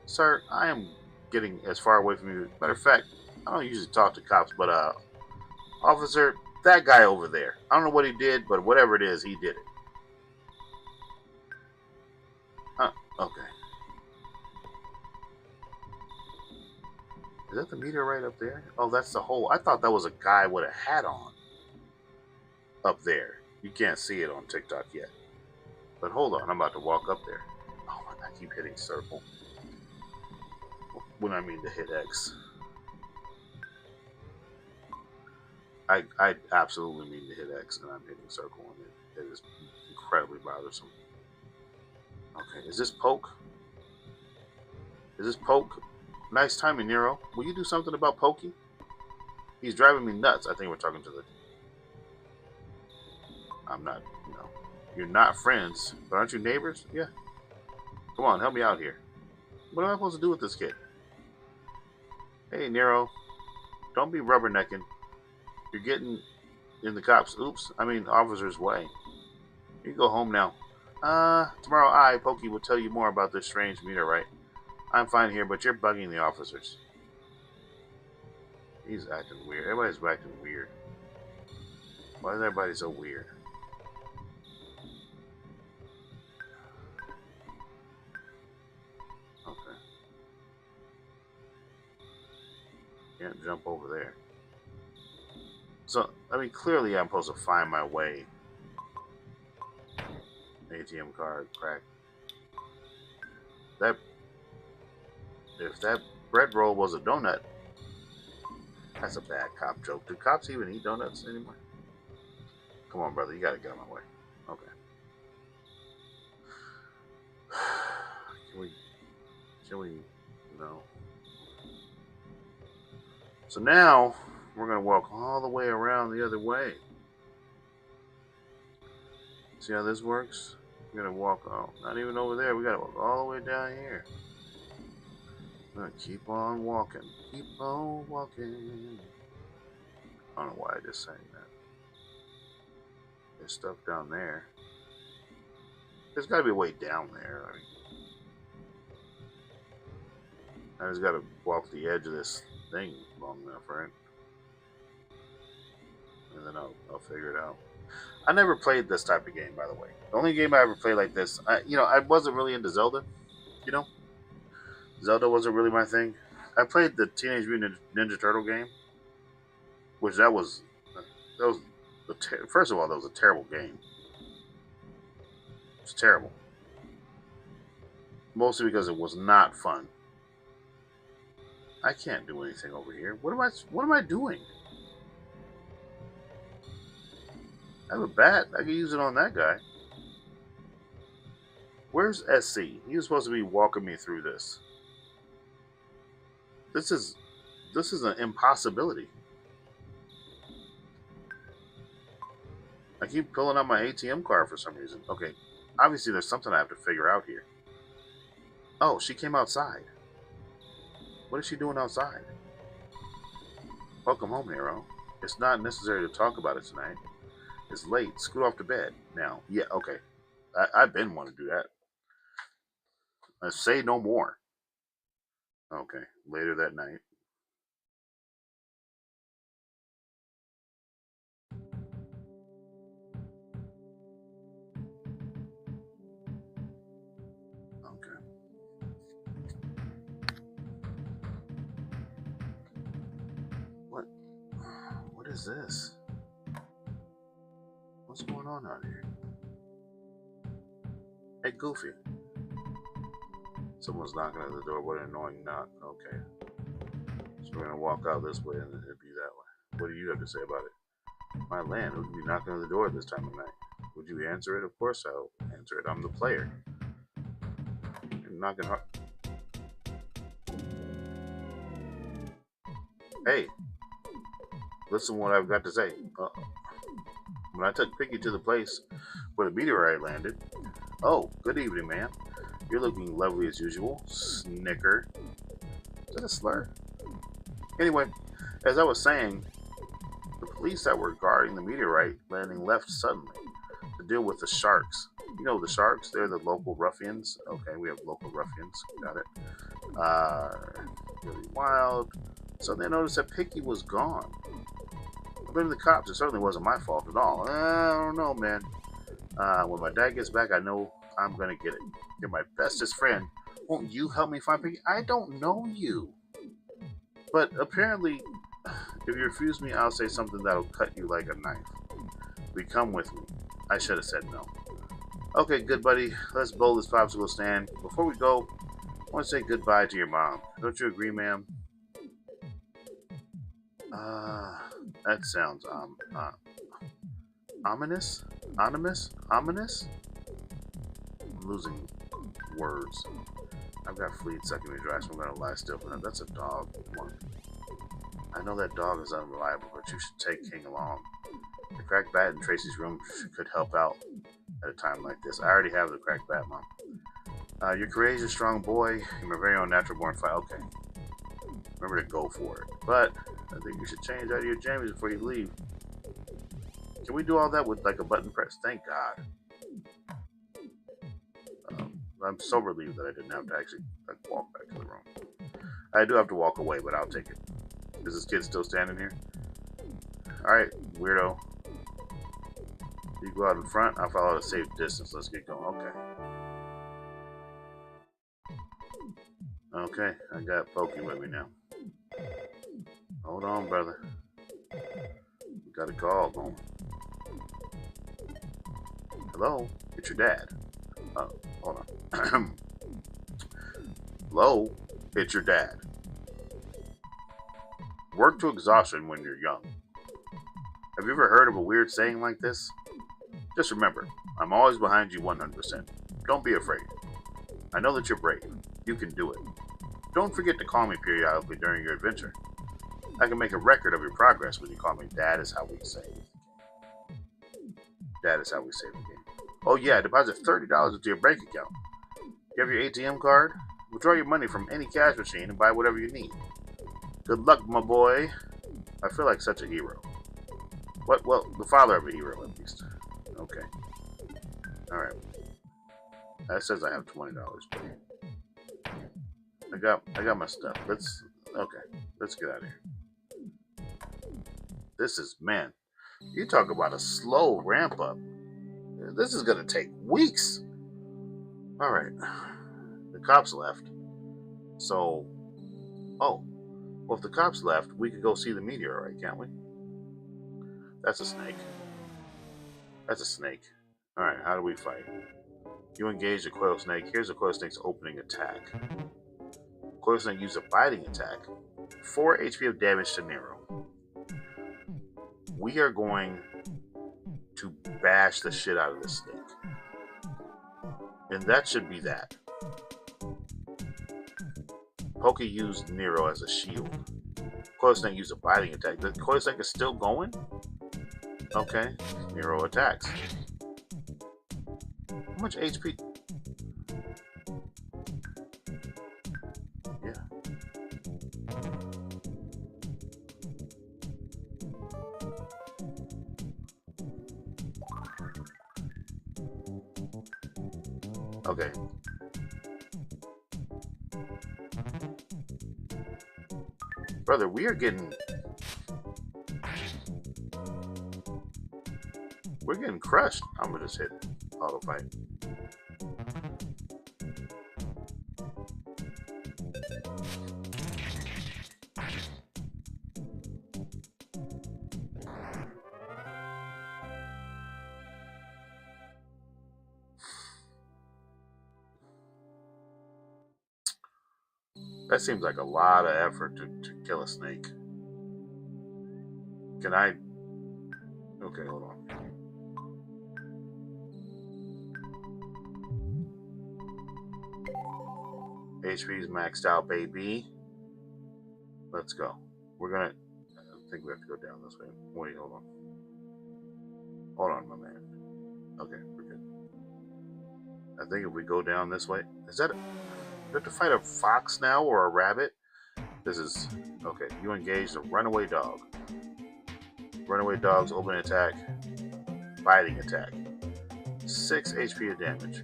Sir, I am getting as far away from you. Matter of fact, I don't usually talk to cops, but, officer, that guy over there. I don't know what he did, but whatever it is, he did it. Okay. Is that the meteorite up there? Oh, that's the hole. I thought that was a guy with a hat on. Up there. You can't see it on TikTok yet. But hold on, I'm about to walk up there. Oh, I keep hitting circle. When I mean to hit X. I absolutely mean to hit X, and I'm hitting circle on it. It is incredibly bothersome. Okay, is this Poke? Is this Poke? Nice timing, Nero. Will you do something about Pokey? He's driving me nuts. I think we're talking to the... I'm not, You're not friends, but aren't you neighbors? Yeah. Come on, help me out here. What am I supposed to do with this kid? Hey, Nero. Don't be rubbernecking. You're getting in the cops' officer's way. You can go home now. Tomorrow Pokey, will tell you more about this strange meteorite. I'm fine here, but you're bugging the officers. He's acting weird. Everybody's acting weird. Why is everybody so weird? Okay. Can't jump over there. So, clearly I'm supposed to find my way. ATM card, crack. If that bread roll was a donut, that's a bad cop joke. Do cops even eat donuts anymore? Come on, brother, you gotta get on my way. Okay. Can we, no. So now, we're gonna walk all the way around the other way. See how this works? We're gonna walk, not even over there, we gotta walk all the way down here. I'm gonna keep on walking. Keep on walking. I don't know why I just sang that. There's stuff down there. There's gotta be a way down there. I just gotta walk the edge of this thing long enough, right? And then I'll figure it out. I never played this type of game, by the way. The only game I ever played like this, I wasn't really into Zelda. You know, Zelda wasn't really my thing. I played the Teenage Mutant Ninja Turtle game, which that was first of all, that was a terrible game. It's terrible, mostly because it was not fun. I can't do anything over here. What am I doing? I have a bat. I can use it on that guy. Where's SC? He was supposed to be walking me through this. This is an impossibility. I keep pulling out my ATM card for some reason. Okay, obviously there's something I have to figure out here. Oh, she came outside. What is she doing outside? Welcome home, Nero. It's not necessary to talk about it tonight. It's late. Scoot off to bed. Now, yeah, okay. I've been wanting to do that. Say no more. Okay, later that night. Okay. What? What is this? What's going on out here? Hey, Goofy. Someone's knocking at the door. What an annoying knock. Okay. So we're going to walk out this way and it'll be that way. What do you have to say about it? My land, who could be knocking on the door this time of night? Would you answer it? Of course I'll answer it. I'm the player. You're knocking hard. Hey, listen to what I've got to say. When I took Piggy to the place where the meteorite landed. Oh, good evening, ma'am. You're looking lovely as usual. Snicker. Is that a slur? Anyway, as I was saying, the police that were guarding the meteorite landing left suddenly to deal with the sharks. You know the sharks? They're the local ruffians. Okay, we have local ruffians. Got it. Really wild. So they noticed that Piggy was gone. I blame the cops. It certainly wasn't my fault at all. I don't know, man. When my dad gets back, I know I'm gonna get it. You're my bestest friend. Won't you help me find Piggy? I don't know you. But apparently, if you refuse me, I'll say something that'll cut you like a knife. Will you come with me? I should have said no. Okay, good buddy. Let's bowl this popsicle stand. Before we go, I want to say goodbye to your mom. Don't you agree, ma'am? That sounds ominous. Ominous. I'm losing words. I've got fleet sucking me dry, so I'm gonna lie still for that. That's a dog. Come on. I know that dog is unreliable, but you should take King along. The cracked bat in Tracy's room could help out at a time like this. I already have the cracked bat, Mom. You're courageous, strong boy. You're my very own natural born fighter. Okay. Remember to go for it. But I think you should change out of your jammies before you leave. Can we do all that with like a button press? Thank God. I'm so relieved that I didn't have to actually like walk back to the room. I do have to walk away, but I'll take it. Is this kid still standing here? Alright, weirdo. You go out in front, I'll follow at a safe distance. Let's get going. Okay, I got Pokey with me now. Hold on, brother. We got a call going. Hello? It's your dad. Oh, hold on. Hello? It's your dad. Work to exhaustion when you're young. Have you ever heard of a weird saying like this? Just remember, I'm always behind you 100%. Don't be afraid. I know that you're brave. You can do it. Don't forget to call me periodically during your adventure. I can make a record of your progress when you call me. Dad is how we save. Dad is how we save the game. Oh yeah, deposit $30 into your bank account. You have your ATM card? Withdraw your money from any cash machine and buy whatever you need. Good luck, my boy. I feel like such a hero. What? Well, the father of a hero, at least. Okay. Alright. That says I have $20, but I got my stuff. Let's get out of here. This is, man, you talk about a slow ramp up. This is gonna take weeks. Alright. The cops left. So, oh, well, if the cops left, we could go see the meteorite, can't we? That's a snake. That's a snake. Alright, how do we fight? You engage the coil snake. Here's a coil snake's opening attack. Coil snake use a biting attack. 4 HP of damage to Nero. We are going to bash the shit out of this snake. And that should be that. Pokey used Nero as a shield. Coil snake used a biting attack. The coil snake is still going? Okay. Nero attacks. How much HP? Yeah. Okay. Brother, we're getting crushed. I'm gonna just hit auto fight. That seems like a lot of effort to kill a snake. Can I? Okay, hold on. HP's maxed out, baby. Let's go. We're gonna. I think we have to go down this way. Wait, hold on. Hold on, my man. Okay, we're good. I think if we go down this way, is that? We have to fight a fox now or a rabbit? This is okay. You engage the runaway dog. Runaway dog's open attack, biting attack. 6 HP of damage.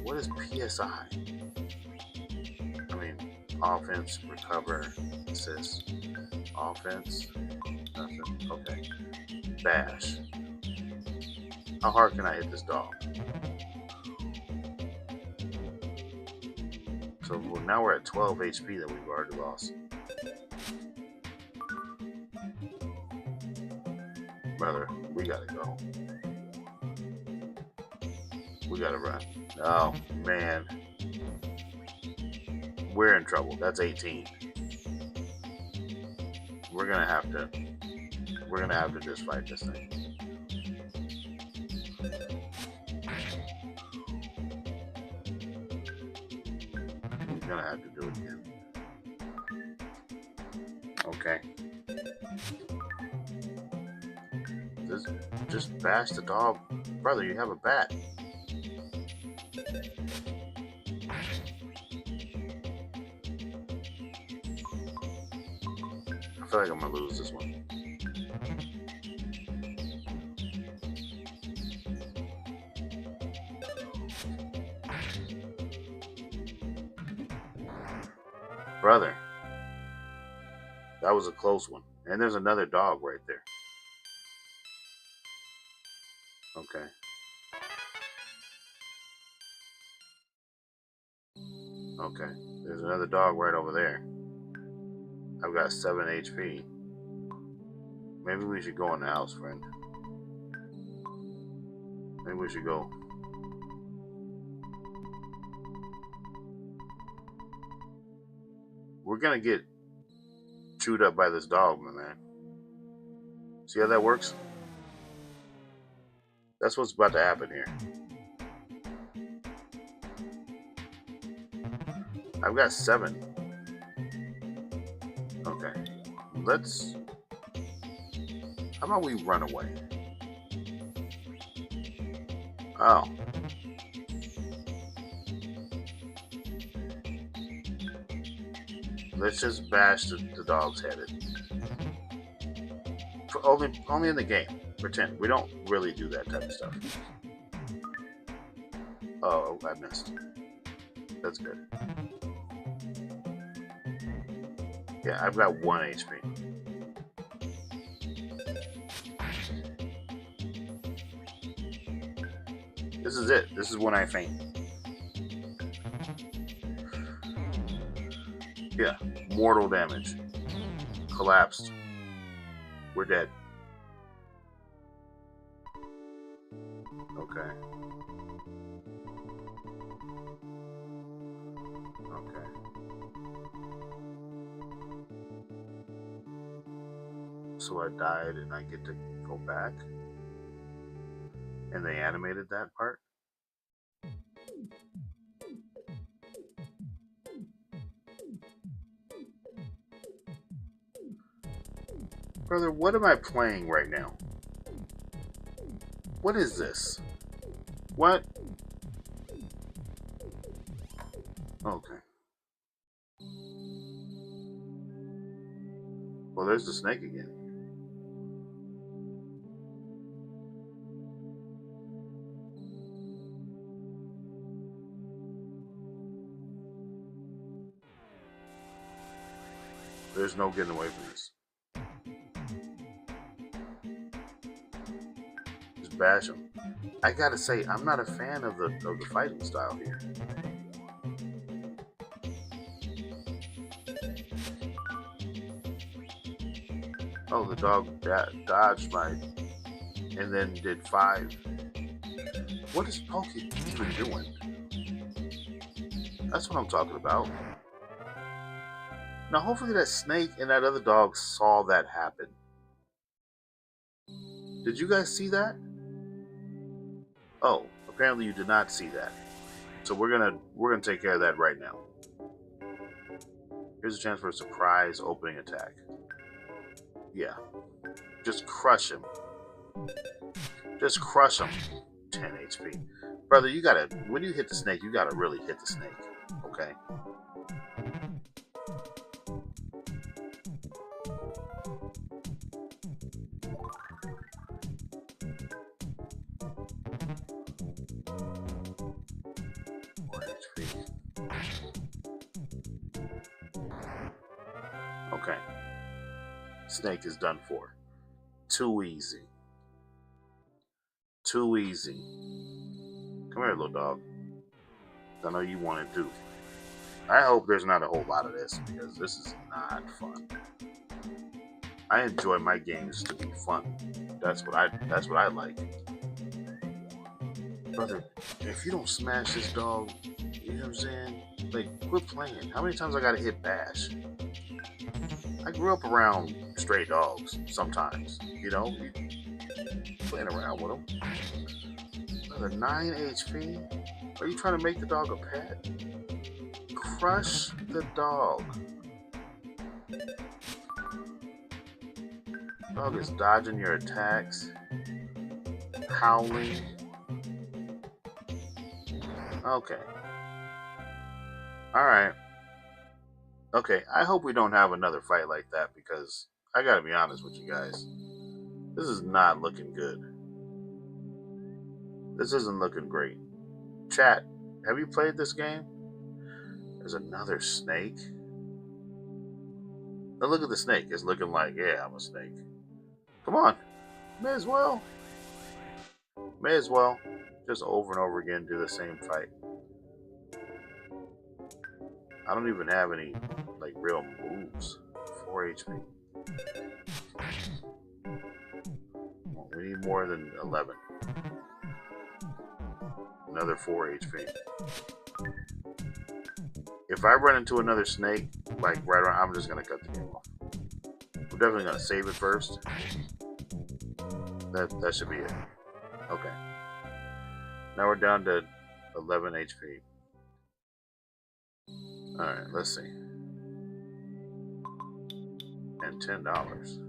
What is PSI? I mean, offense, recover, assist. Offense, nothing. Okay. Bash. How hard can I hit this dog? So now we're at 12 HP that we've already lost. Brother, we gotta go. We gotta run. Oh, man. We're in trouble. That's 18. We're gonna have to just fight this thing. We're gonna have to do it again. Okay. Just bash the dog. Brother, you have a bat. I feel like I'm gonna lose this one. Brother, that was a close one. And there's another dog right there. Okay. Okay. There's another dog right over there. I've got 7 HP. Maybe we should go in the house, friend. Maybe we should go. We're gonna get chewed up by this dog, my man. See how that works? That's what's about to happen here. I've got 7. Okay. Let's... How about we run away? Oh. Let's just bash the dog's head. For only in the game. Pretend. We don't really do that type of stuff. Oh, I missed. That's good. Yeah, I've got 1 HP. This is it. This is when I faint. Yeah, mortal damage. Collapsed. We're dead. Okay. Okay. So I died and I get to go back? And they animated that part? Brother, what am I playing right now? What is this? What? Okay. Well, there's the snake again. There's no getting away from this. Just bash him. I gotta say, I'm not a fan of the fighting style here. Oh, the dog dodged my, and then did 5. What is Pokey even doing? That's what I'm talking about. Now, hopefully that snake and that other dog saw that happen. Did you guys see that? Oh, apparently you did not see that. So we're gonna take care of that right now. Here's a chance for a surprise opening attack. Yeah. Just crush him. Just crush him. 10 HP. Brother, you gotta, when you hit the snake, you gotta really hit the snake. Okay? Okay. Snake is done for. Too easy. Too easy. Come here, little dog. I know you want it too. I hope there's not a whole lot of this because this is not fun. I enjoy my games to be fun. That's what I like. Brother, if you don't smash this dog, you know what I'm saying? Like, quit playing. How many times I gotta hit bash? I grew up around stray dogs sometimes, you know, playing around with them. Another 9 HP? Are you trying to make the dog a pet? Crush the dog. Dog is dodging your attacks, howling. Okay. Alright. Okay, I hope we don't have another fight like that because I gotta be honest with you guys. This is not looking good. This isn't looking great. Chat, have you played this game? There's another snake. Now look at the snake. It's looking like, yeah, I'm a snake. Come on. May as well. May as well. Just over and over again do the same fight. I don't even have any, like, real moves. 4 HP. Well, we need more than 11. Another 4 HP. If I run into another snake, like, right around, I'm just going to cut the game off. We're definitely going to save it first. That should be it. Okay. Now we're down to 11 HP. Alright, let's see. And $10.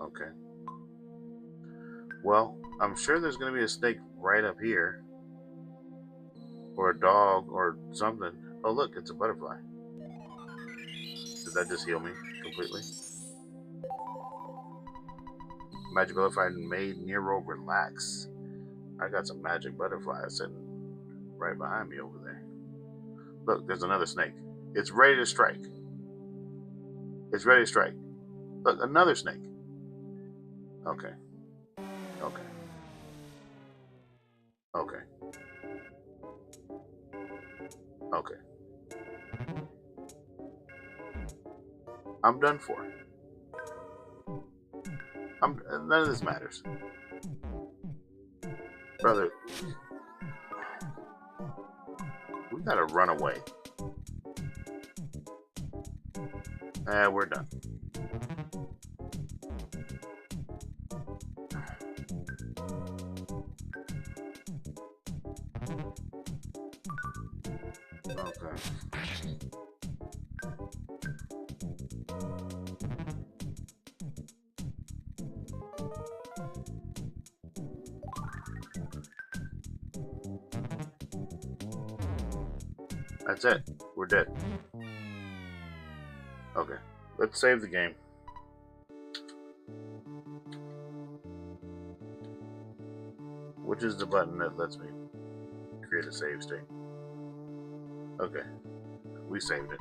Okay. Well, I'm sure there's going to be a snake right up here, or a dog, or something. Oh, look, it's a butterfly. Did that just heal me completely? Magic butterfly made Nero relax. I got some magic butterflies sitting right behind me over there. Look, there's another snake. It's ready to strike. It's ready to strike. Look, another snake. Okay. Okay. Okay. Okay. I'm done for. None of this matters. Brother, we gotta run away. We're done. Okay. That's it. We're dead. Okay. Let's save the game. Which is the button that lets me create a save state? Okay. We saved it.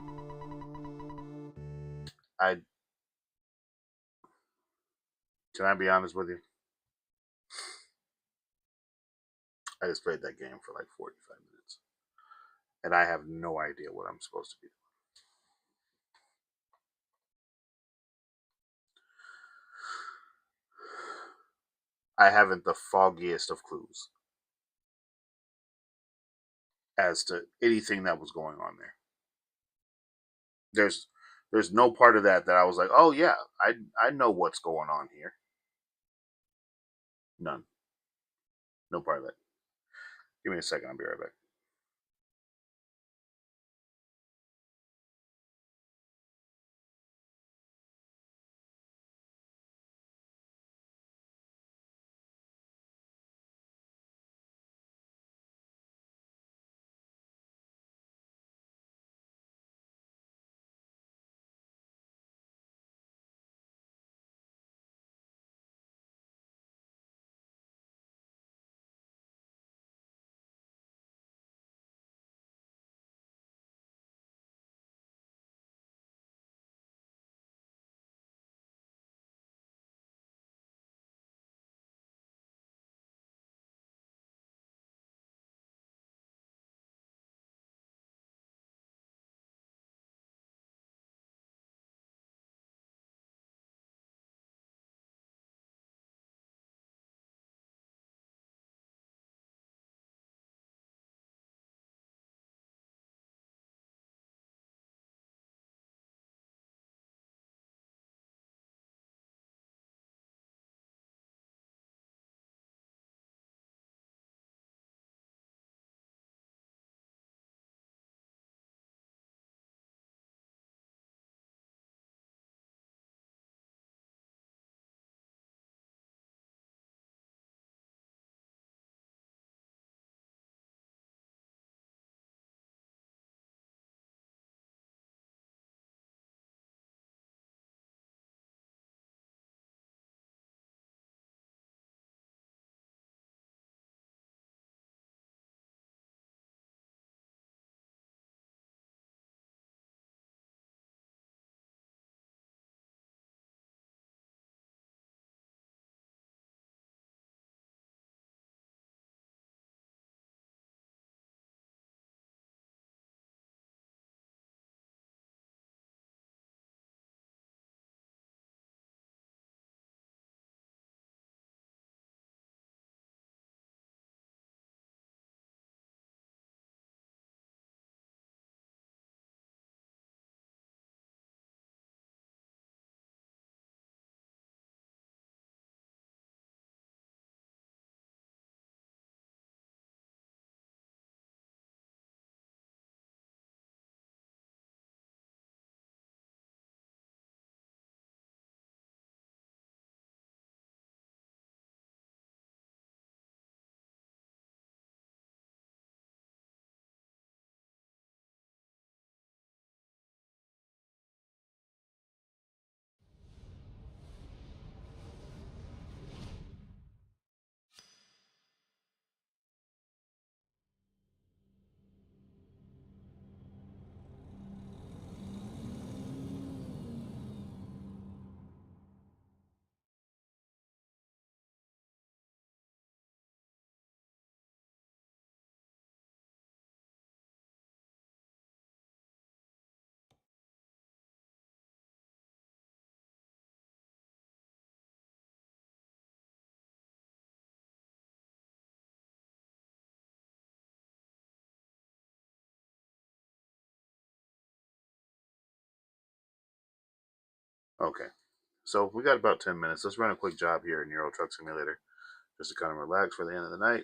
Can I be honest with you? I just played that game for like 45 minutes. And I have no idea what I'm supposed to be doing. I haven't the foggiest of clues as to anything that was going on there. There's no part of that I was like, oh yeah, I know what's going on here. None. No part of that. Give me a second. I'll be right back. Okay, so we got about 10 minutes. Let's run a quick job here in Euro Truck Simulator just to kind of relax for the end of the night.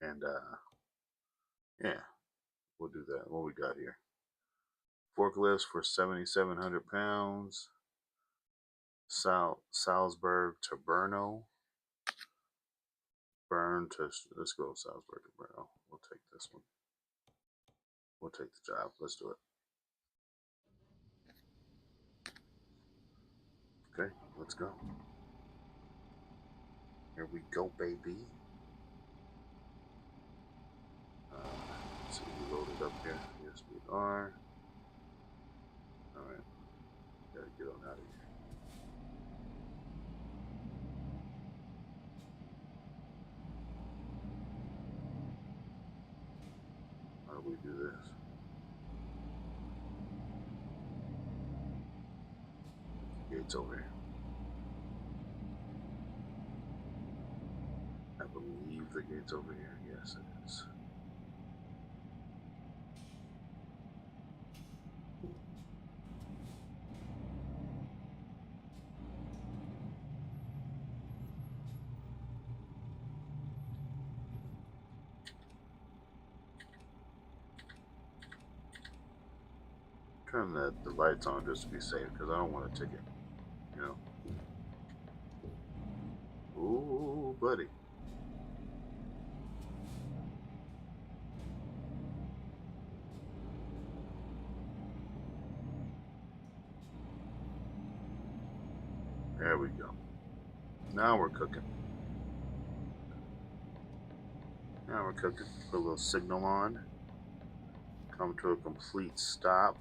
And yeah, we'll do that. What we got here? Forklifts for 7,700 pounds. Salzburg to Brno. Let's go Salzburg to Brno. We'll take this one. We'll take the job. Let's do it. Okay, let's go. Here we go, baby. Let's see, we loaded up here. Yes, we are. All right, gotta get on out of here. How do we do this? Gates over here. I believe the gate's over here. Yes, it is. Turn the lights on just to be safe because I don't want a ticket. You know. Ooh, buddy. There we go. Now we're cooking. Now we're cooking. Put a little signal on. Come to a complete stop.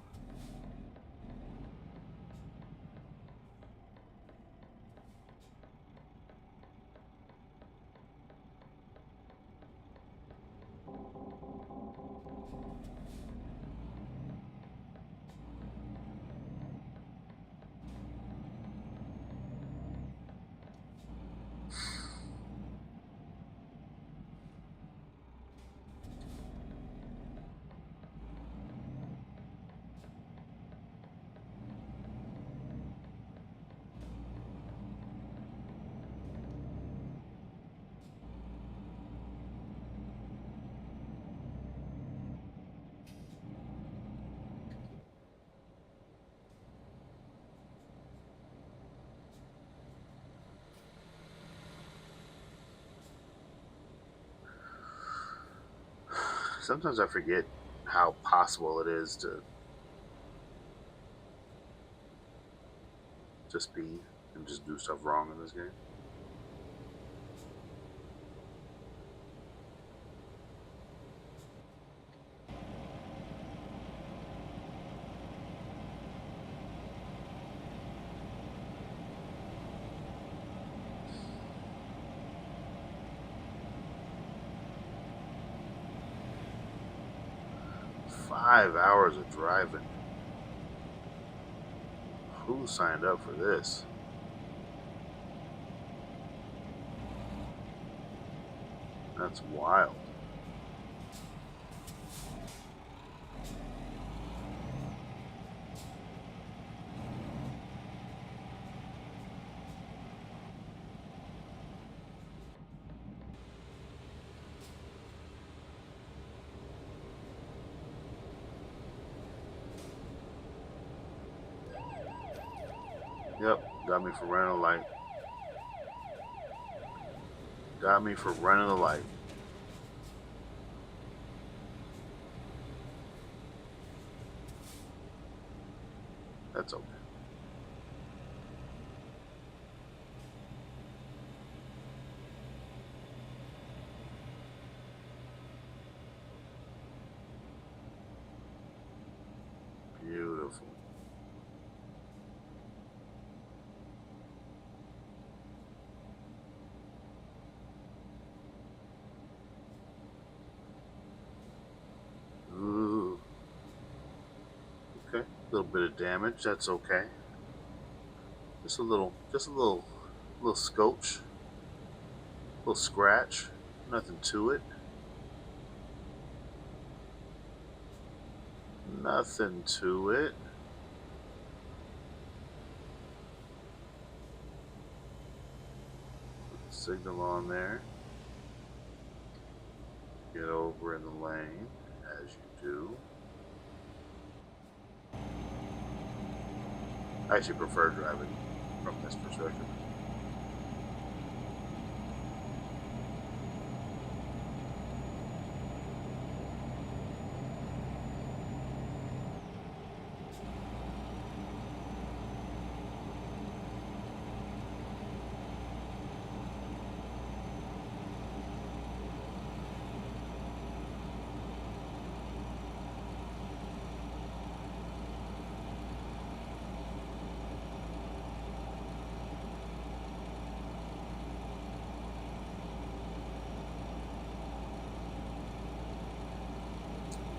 Sometimes I forget how possible it is to speed and just do stuff wrong in this game. Five hours of driving. Who signed up for this? That's wild. Yep, got me for running a light. Got me for running a light. That's okay. Beautiful. Ooh. Okay, a little bit of damage. That's okay. Just a little, little scotch, little scratch. Nothing to it. Nothing to it. signal on there. Get over in the lane, as you do. I actually prefer driving from this perspective.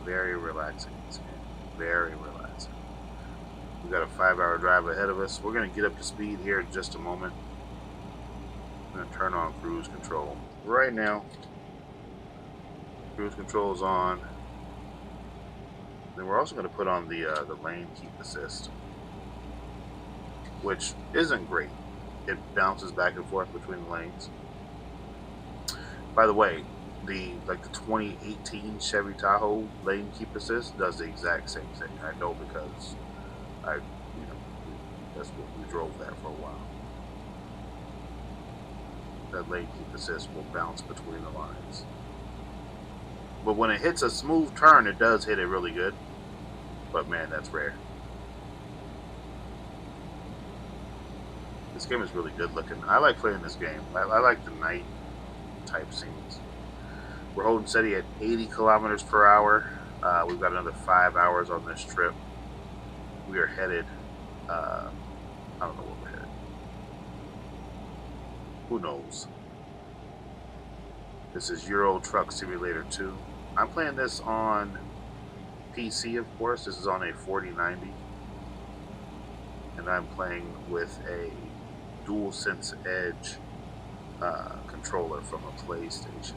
Very relaxing this game. Very relaxing. We got a 5-hour drive ahead of us. We're going to get up to speed here in just a moment. I'm going to turn on cruise control right now. Cruise control is on. Then we're also going to put on the lane keep assist, which isn't great. It bounces back and forth between the lanes. By the way, the 2018 Chevy Tahoe lane keep assist does the exact same thing. I know because that's what we drove that for a while. That lane keep assist will bounce between the lines. But when it hits a smooth turn, it does hit it really good. But man, that's rare. This game is really good looking. I like playing this game. I like the night type scenes. We're holding steady at 80 kilometers per hour. We've got another 5 hours on this trip. We are headed, I don't know where we're headed. Who knows? This is Euro Truck Simulator 2. I'm playing this on PC, of course. This is on a 4090. And I'm playing with a DualSense Edge controller from a PlayStation.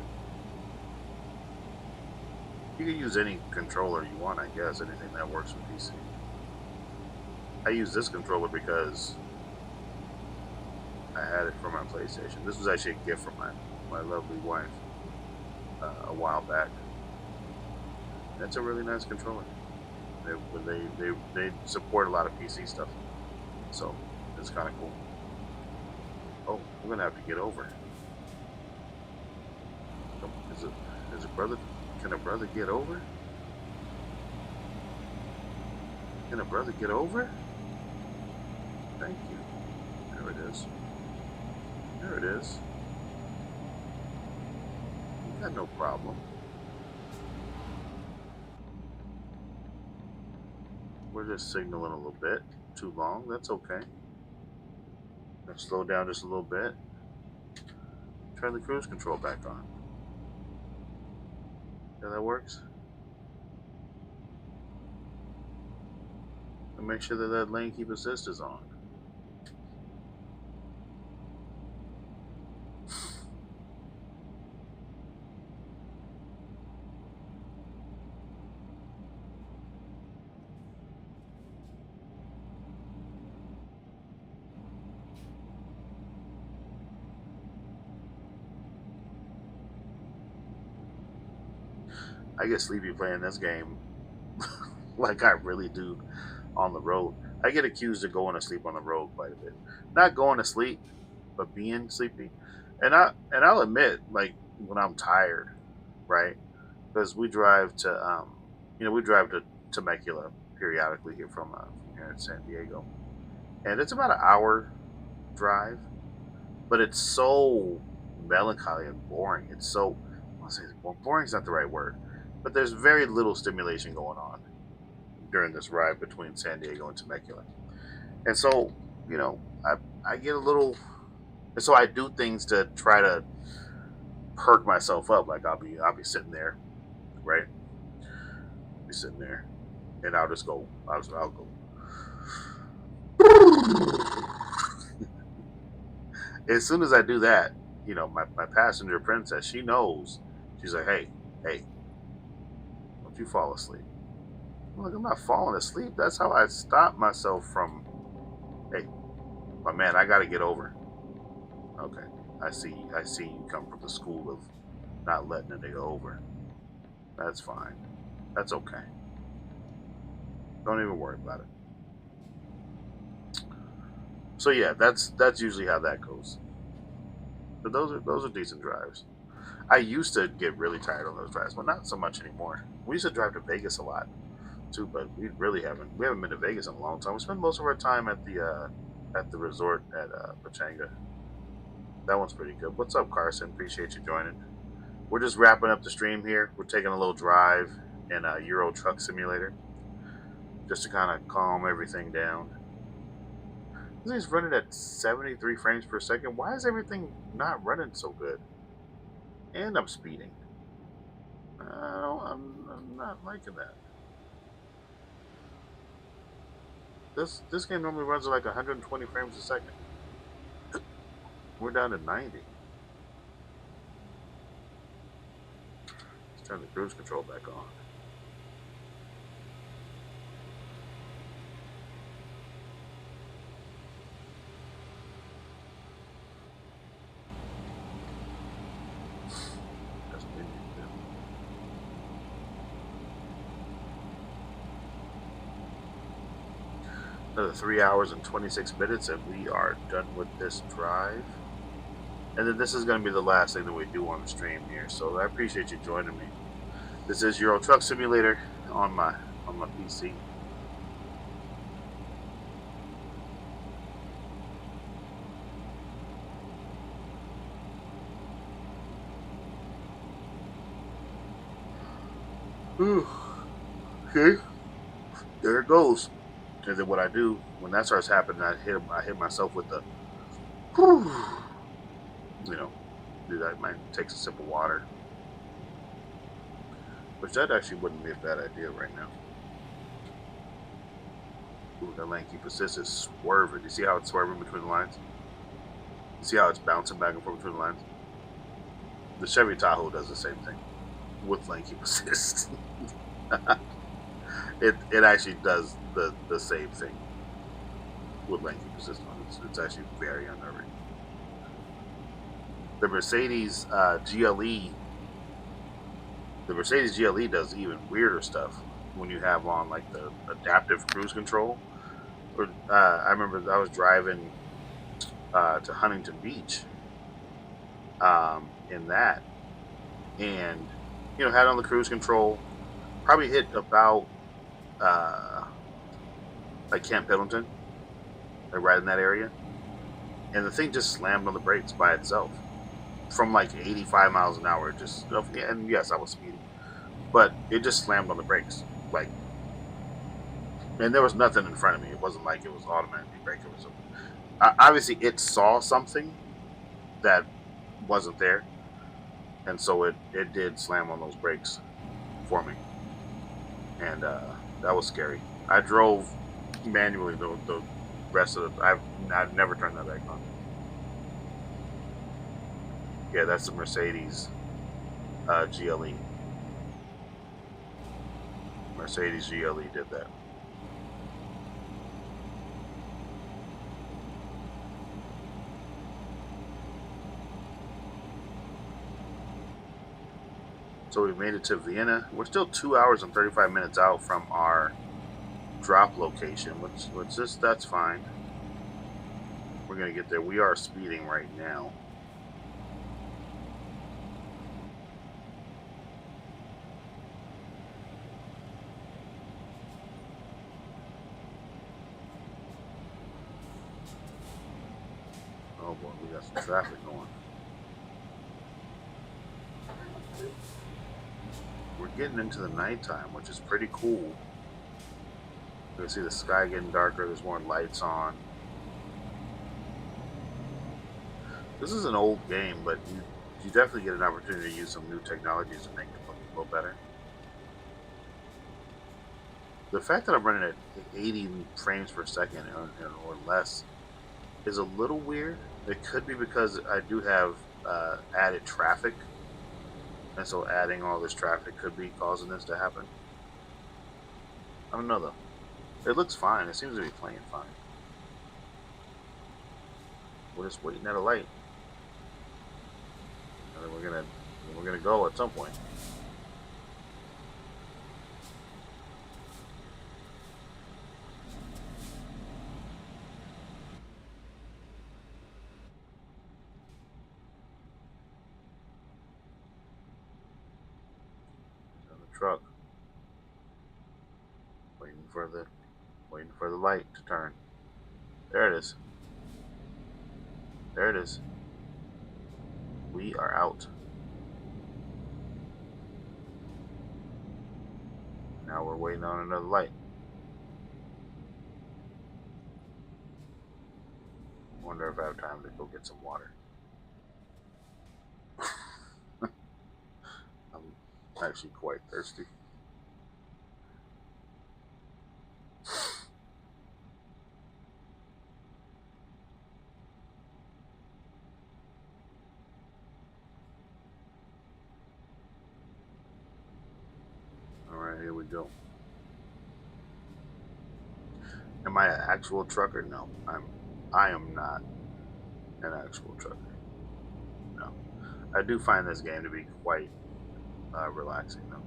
You can use any controller you want, I guess, anything that works with PC. I use this controller because I had it from my PlayStation. This was actually a gift from my lovely wife a while back. That's a really nice controller. They support a lot of PC stuff, so it's kind of cool. Oh, we're gonna have to get over. Is a brother? Can a brother get over? Can a brother get over? Thank you. There it is. There it is. You got no problem. We're just signaling a little bit. Too long. That's okay. Let's slow down just a little bit. Turn the cruise control back on. Yeah, that works. And make sure that lane keep assist is on. I get sleepy playing this game like I really do on the road. I get accused of going to sleep on the road quite a bit. Not going to sleep, but being sleepy. And I'll admit, like when I'm tired, right? Because we drive to we drive to Temecula periodically here from here in San Diego, and it's about an hour drive, but it's so melancholy and boring. It's so I'll say boring is not the right word, but there's very little stimulation going on during this ride between San Diego and Temecula. And so, I get a little, and so I do things to try to perk myself up. Like I'll be sitting there, right? Be sitting there, and I'll just go. I'll go. As soon as I do that, my passenger princess, she knows. She's like, hey, don't you fall asleep. I'm like, I'm not falling asleep. That's how I stop myself from, hey, my man, I got to get over. Okay. I see you come from the school of not letting it go over. That's fine. That's okay. Don't even worry about it. So yeah, that's usually how that goes. But those are decent drives. I used to get really tired on those drives, but not so much anymore. We used to drive to Vegas a lot too, but we haven't been to Vegas in a long time. We spend most of our time at the resort at Pachanga. That one's pretty good. What's up, Carson? Appreciate you joining. We're just wrapping up the stream here. We're taking a little drive in a Euro Truck Simulator just to kind of calm everything down. This thing's running at 73 frames per second. Why is everything not running so good? And I'm speeding. I'm not liking that. This game normally runs at like 120 frames a second. We're down to 90. Let's turn the cruise control back on. That's windy. Another 3 hours and 26 minutes, and we are done with this drive. And then this is going to be the last thing that we do on the stream here. So I appreciate you joining me. This is Euro Truck Simulator on my PC. Okay, there it goes. And then what I do when that starts happening, I hit myself with the, you know, I might take a sip of water, which that actually wouldn't be a bad idea right now. Ooh, that lane keep assist is swerving. You see how it's swerving between the lines? You see how it's bouncing back and forth between the lines? The Chevy Tahoe does the same thing with lane keep assist. It actually does the same thing with lane keep assist on it. It's actually very unnerving. The Mercedes GLE does even weirder stuff when you have on like the adaptive cruise control. Or I remember I was driving to Huntington Beach in that, and had on the cruise control, probably hit about like Camp Pendleton, like right in that area, and the thing just slammed on the brakes by itself from like 85 miles an hour. Just and yes, I was speeding, but it just slammed on the brakes like, and there was nothing in front of me. It wasn't like it was automatically braking or something. Obviously, it saw something that wasn't there, and so it did slam on those brakes for me, and that was scary. I drove manually the rest of the. I've never turned that back on. Yeah, that's the Mercedes GLE. Mercedes GLE did that. So we made it to Vienna. We're still 2 hours and 35 minutes out from our drop location, which that's fine. We're gonna get there. We are speeding right now. Oh boy, we got some traffic going. We're getting into the nighttime, which is pretty cool. You can see the sky getting darker. There's more lights on. This is an old game, but you definitely get an opportunity to use some new technologies to make it look a little better. The fact that I'm running at 80 frames per second or less is a little weird. It could be because I do have added traffic, and so adding all this traffic could be causing this to happen. I don't know though. It looks fine. It seems to be playing fine. We're just waiting at a light. we're gonna go at some point. On the truck, waiting for the light to turn. There it is. There it is. We are out. Now we're waiting on another light. Wonder if I have time to go get some water. I'm actually quite thirsty. Alright, here we go. Am I an actual trucker? No, I am not an actual trucker. No. I do find this game to be quite relaxing though.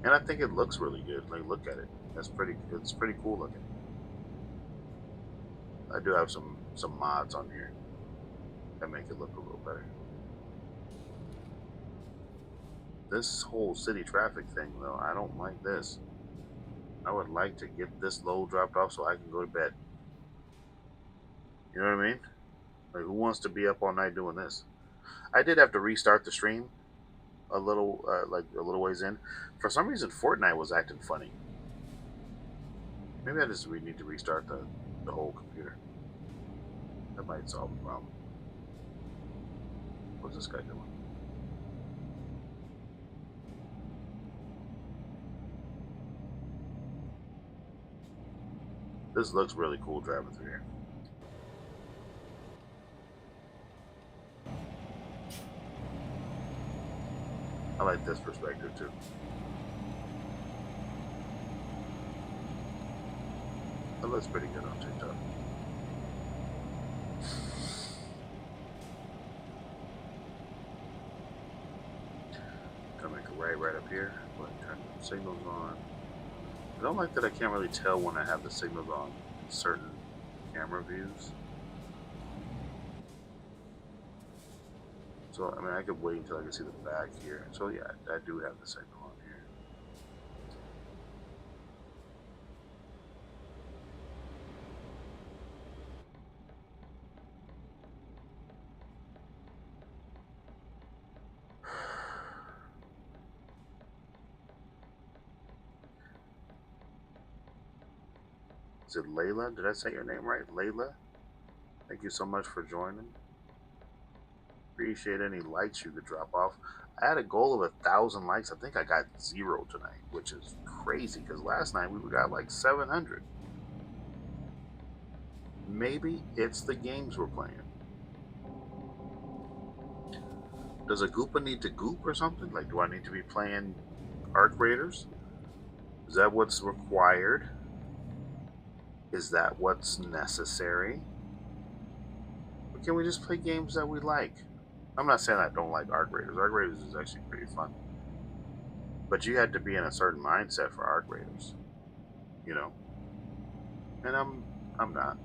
And I think it looks really good. Like, look at it. It's pretty cool looking. I do have some mods on here that make it look a little better. This whole city traffic thing though, I don't like this. I would like to get this load dropped off so I can go to bed. You know what I mean? Like, who wants to be up all night doing this? I did have to restart the stream a little, like a little ways in. For some reason, Fortnite was acting funny. Maybe I just need to restart the whole computer. That might solve the problem. What's this guy doing? This looks really cool driving through here. I like this perspective too. That looks pretty good on TikTok. Gonna make a right up here. Go ahead and turn the signals on. I don't like that I can't really tell when I have the signals on certain camera views. So, I mean, I could wait until I can see the back here. So, yeah, I do have the signal on here. Is it Layla? Did I say your name right? Layla? Thank you so much for joining. Appreciate any likes you could drop off. I had a goal of 1,000 likes. I think I got 0 tonight, which is crazy because last night we got like 700. Maybe it's the games we're playing. Does a Goopa need to goop or something? Like, do I need to be playing Arc Raiders? Is that what's required? Is that what's necessary? Or can we just play games that we like? I'm not saying I don't like Arc Raiders. Arc Raiders is actually pretty fun. But you had to be in a certain mindset for Arc Raiders. You know? And I'm not.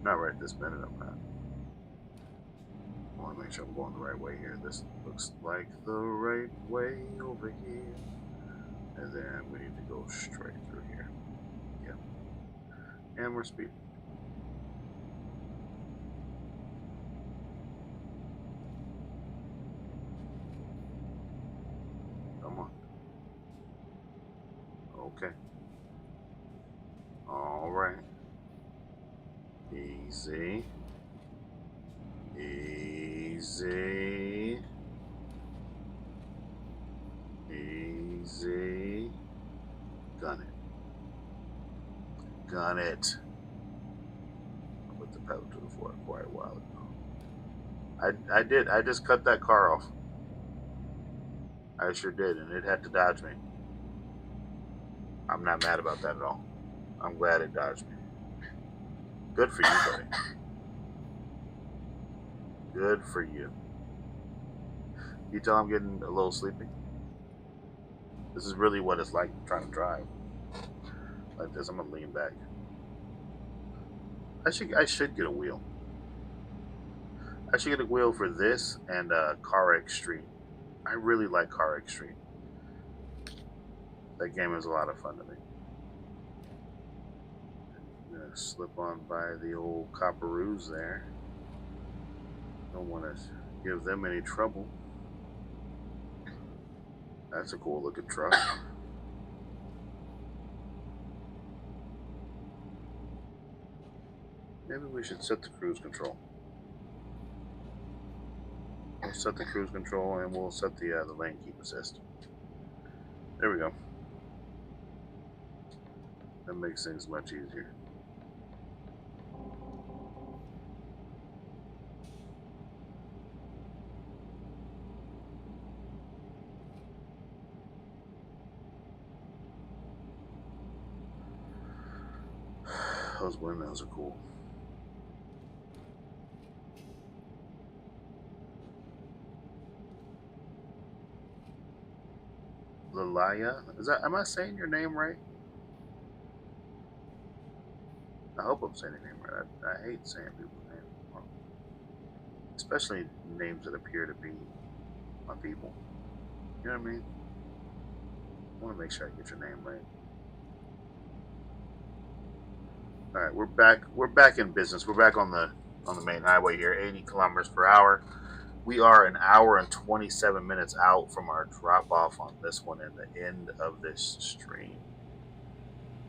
Not right this minute, I'm not. I want to make sure I'm going the right way here. This looks like the right way over here. And then we need to go straight through here. Yeah. And we're speeding. Come on. Okay. All right. Easy. Easy. Easy. Gun it. Gun it. I put the pedal to the floor quite a while ago. I did. I just cut that car off. I sure did, and it had to dodge me. I'm not mad about that at all. I'm glad it dodged me. Good for you, buddy. Good for you. You tell I'm getting a little sleepy? This is really what it's like trying to drive. Like this, I'm gonna lean back. I should get a wheel. I should get a wheel for this and CarX Street. I really like CarX Street. That game is a lot of fun to me. I'm gonna slip on by the old copperoos there. Don't want to give them any trouble. That's a cool looking truck. Maybe we should set the cruise control. We'll set the cruise control and we'll set the lane keep assist. There we go. That makes things much easier. Those windmills are cool. Lilaya? Am I saying your name right? I hope I'm saying your name right. I hate saying people's names wrong. Especially names that appear to be my people. You know what I mean? I want to make sure I get your name right. Alright, we're back. We're back in business. We're back on the main highway here, 80 kilometers per hour. We are an hour and 27 minutes out from our drop off on this one and the end of this stream.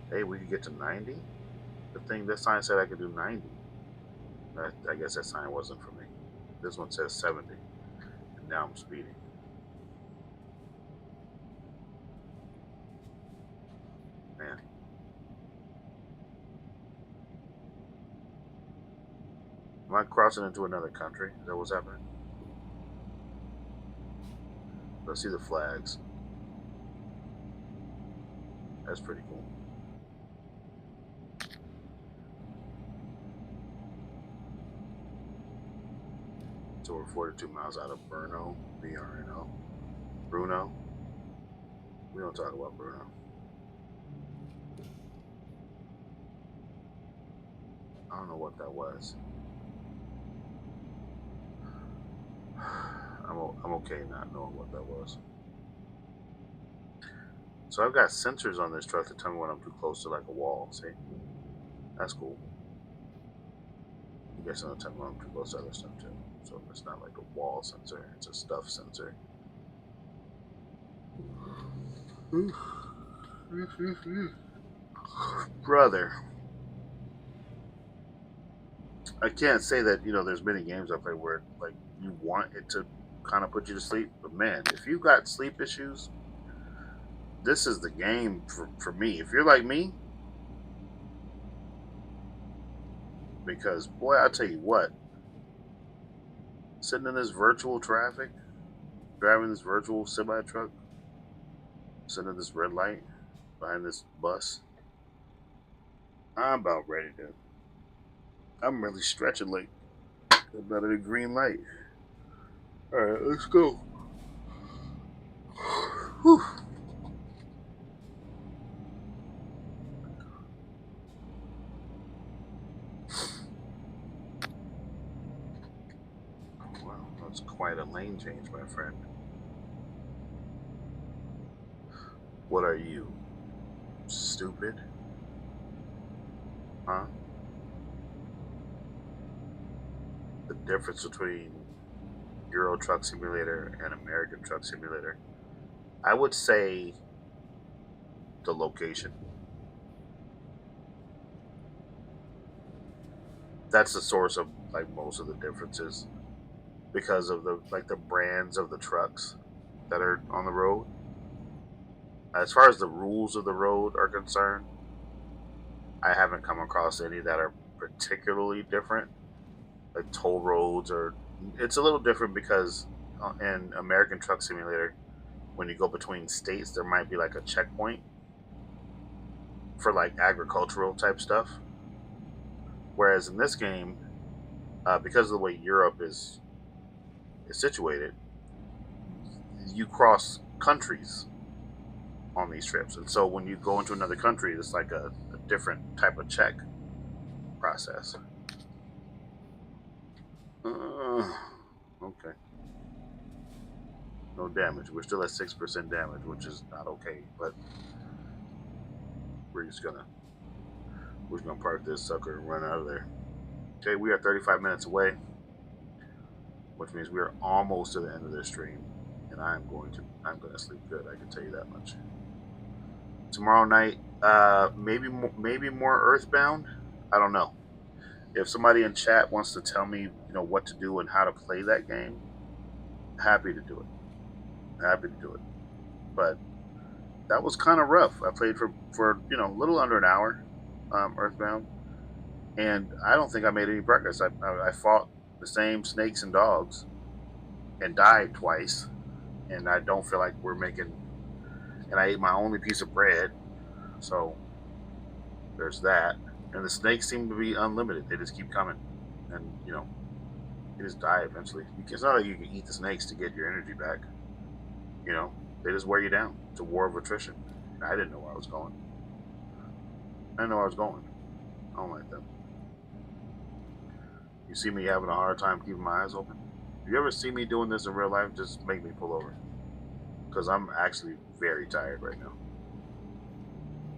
Hey, we could get to 90. The thing, this sign said I could do 90. I guess that sign wasn't for me. This one says 70, and now I'm speeding. Man. Am I crossing into another country? Is that what's happening? Let's see the flags. That's pretty cool. So we're 42 miles out of Brno, B-R-N-O. Bruno. We don't talk about Bruno. I don't know what that was. I'm okay not knowing what that was. So I've got sensors on this truck to tell me when I'm too close to like a wall. See? That's cool. I guess it'll tell me when I'm too close to other stuff too. So it's not like a wall sensor, it's a stuff sensor. Brother. I can't say that, there's many games I play where like you want it to kind of put you to sleep, but man, if you got sleep issues, this is the game for me. If you're like me, because boy, I'll tell you what, sitting in this virtual traffic, driving this virtual semi truck, sitting in this red light behind this bus, I'm about ready to. I'm really stretching like about a green light. All right, let's go. Whew. Wow, that's quite a lane change, my friend. What are you? Stupid? Huh? The difference between Euro Truck Simulator and American Truck Simulator, I would say the location. That's the source of like most of the differences because of the brands of the trucks that are on the road. As far as the rules of the road are concerned, I haven't come across any that are particularly different. Like toll roads it's a little different because in American Truck Simulator, when you go between states, there might be like a checkpoint for like agricultural type stuff. Whereas in this game, because of the way Europe is situated, you cross countries on these trips, and so when you go into another country, it's like a different type of check process. Okay, no damage. We're still at 6% damage, which is not okay. But we're just gonna park this sucker and run out of there. Okay, we are 35 minutes away, which means we are almost to the end of this stream, and I'm gonna sleep good. I can tell you that much. Tomorrow night, maybe more Earthbound. I don't know. If somebody in chat wants to tell me, what to do and how to play that game, happy to do it. Happy to do it. But that was kind of rough. I played for a little under an hour, Earthbound, and I don't think I made any progress. I fought the same snakes and dogs and died twice, and I don't feel like we're making. And I ate my only piece of bread, so there's that. And the snakes seem to be unlimited. They just keep coming, and they just die eventually. It's not like you can eat the snakes to get your energy back. They just wear you down. It's a war of attrition. And I didn't know where I was going. I didn't know where I was going. I don't like that. You see me having a hard time keeping my eyes open? If you ever see me doing this in real life, just make me pull over. Because I'm actually very tired right now.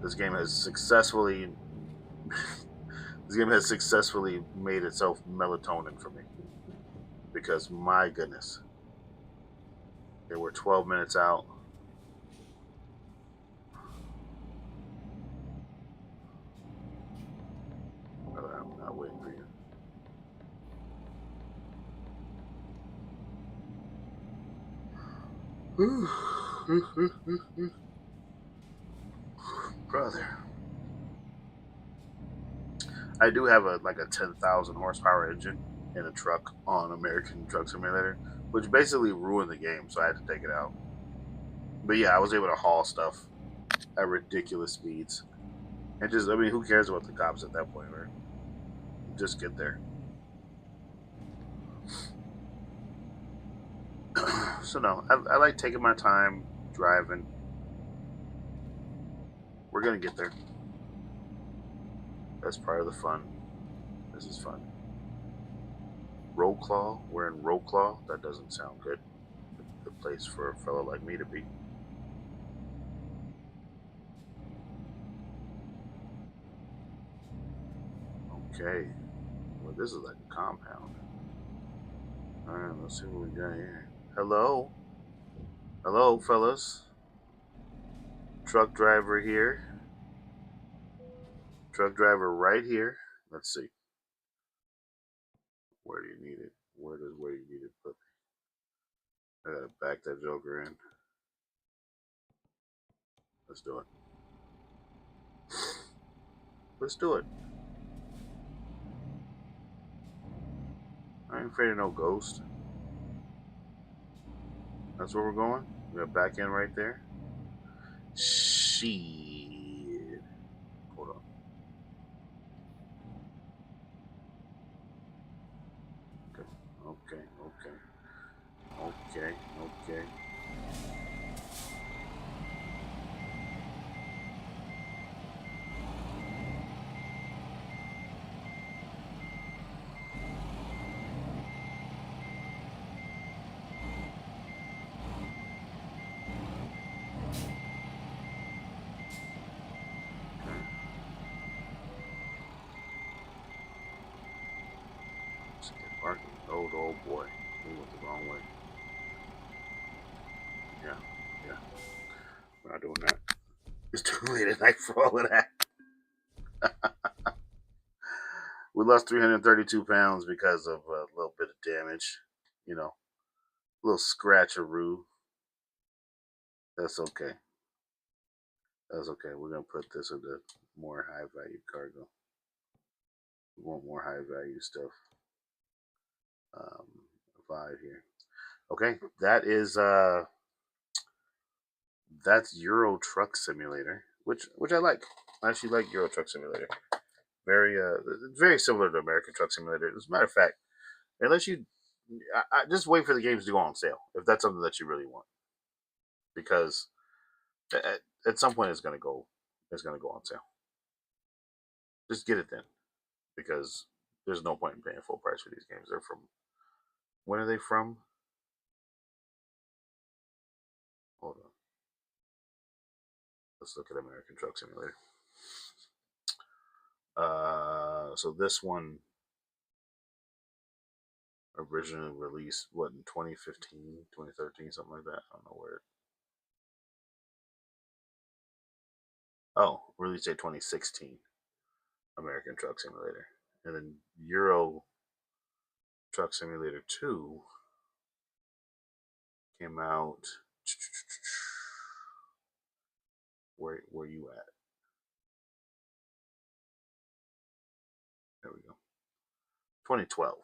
This game has successfully made itself melatonin for me. Because my goodness. Okay, we're 12 minutes out. I'm not waiting for you. Brother. I do have a 10,000 horsepower engine in a truck on American Truck Simulator, which basically ruined the game, so I had to take it out. But yeah, I was able to haul stuff at ridiculous speeds. And who cares about the cops at that point, right? Just get there. So no, I like taking my time driving. We're gonna get there. That's part of the fun. This is fun. Roll Claw? We're in Roll Claw? That doesn't sound good. The place for a fellow like me to be. Okay. Well, this is like a compound. Alright, let's see what we got here. Hello? Hello, fellas. Truck driver here. Truck driver right here. Let's see. Where do you need it? Where do you need it put? I gotta back that joker in. Let's do it. Let's do it. I ain't afraid of no ghost. That's where we're going? We got back in right there. Shit. Hold on. Okay. Parking. Oh boy. We went the wrong way. Yeah. We're not doing that. It's too late at night for all of that. We lost 332 pounds because of a little bit of damage. A little scratcheroo. That's okay. We're going to put this into more high value cargo. We want more high value stuff. 5 here. Okay, that's Euro Truck Simulator, which I like. I actually like Euro Truck Simulator. Very similar to American Truck Simulator. As a matter of fact, unless you, I just wait for the games to go on sale if that's something that you really want. because at some point it's gonna go. It's gonna go on sale. Just get it then, because there's no point in paying full price for these games. They're from, when are they from? Hold on. Let's look at American Truck Simulator. So this one originally released what, in 2015, 2013, something like that. I don't know where. Oh, release date 2016. American Truck Simulator, and then Euro Truck Simulator 2 came out. Where you at? There we go. 2012.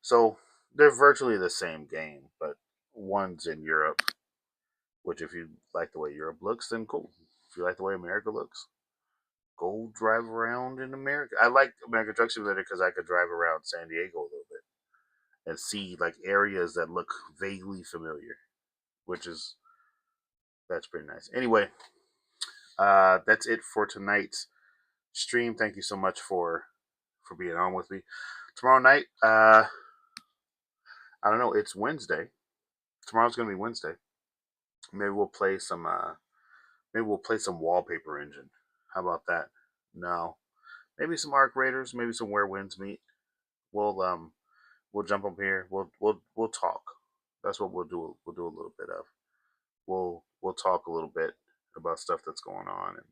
So they're virtually the same game, but one's in Europe, which if you like the way Europe looks, then cool. If you like the way America looks, go drive around in America. I like American Truck Simulator because I could drive around San Diego a little bit and see like areas that look vaguely familiar, which is, that's pretty nice. Anyway, that's it for tonight's stream. Thank you so much for being on with me. Tomorrow night, I don't know. It's Wednesday. Tomorrow's gonna be Wednesday. Maybe we'll play some. Maybe we'll play some Wallpaper Engine. How about that? No. Maybe some Arc Raiders. Maybe some Where Winds Meet. We'll jump up here. We'll talk. That's what we'll do. We'll do a little bit of. We'll talk a little bit about stuff that's going on, and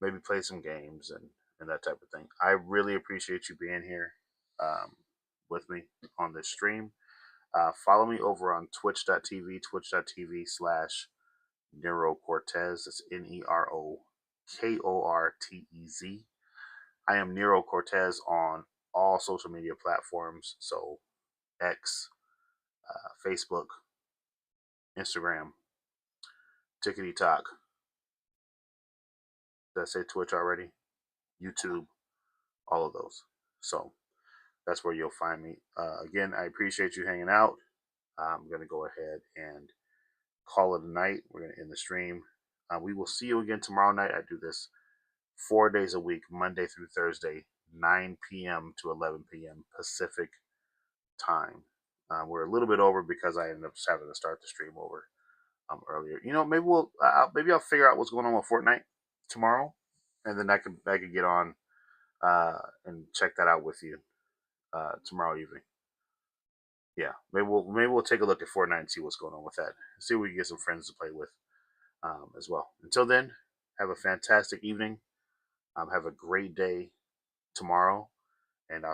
maybe play some games and that type of thing. I really appreciate you being here with me on this stream. Follow me over on twitch.tv, twitch.tv/Nero Cortez. That's NEROKORTEZ. I am Nero Cortez on all social media platforms. So X, Facebook, Instagram, Tickety Talk. Did I say Twitch already? YouTube, all of those. So that's where you'll find me. Again, I appreciate you hanging out. I'm going to go ahead and call it a night. We're going to end the stream. We will see you again tomorrow night. I do this 4 days a week, Monday through Thursday, 9 p.m. to 11 p.m. Pacific time. We're a little bit over because I ended up just having to start the stream over earlier. You know, maybe I'll figure out what's going on with Fortnite tomorrow, and then I could get on and check that out with you tomorrow evening. Yeah, maybe we'll take a look at Fortnite and see what's going on with that. See if we can get some friends to play with as well. Until then, have a fantastic evening. Have a great day tomorrow, and I'll see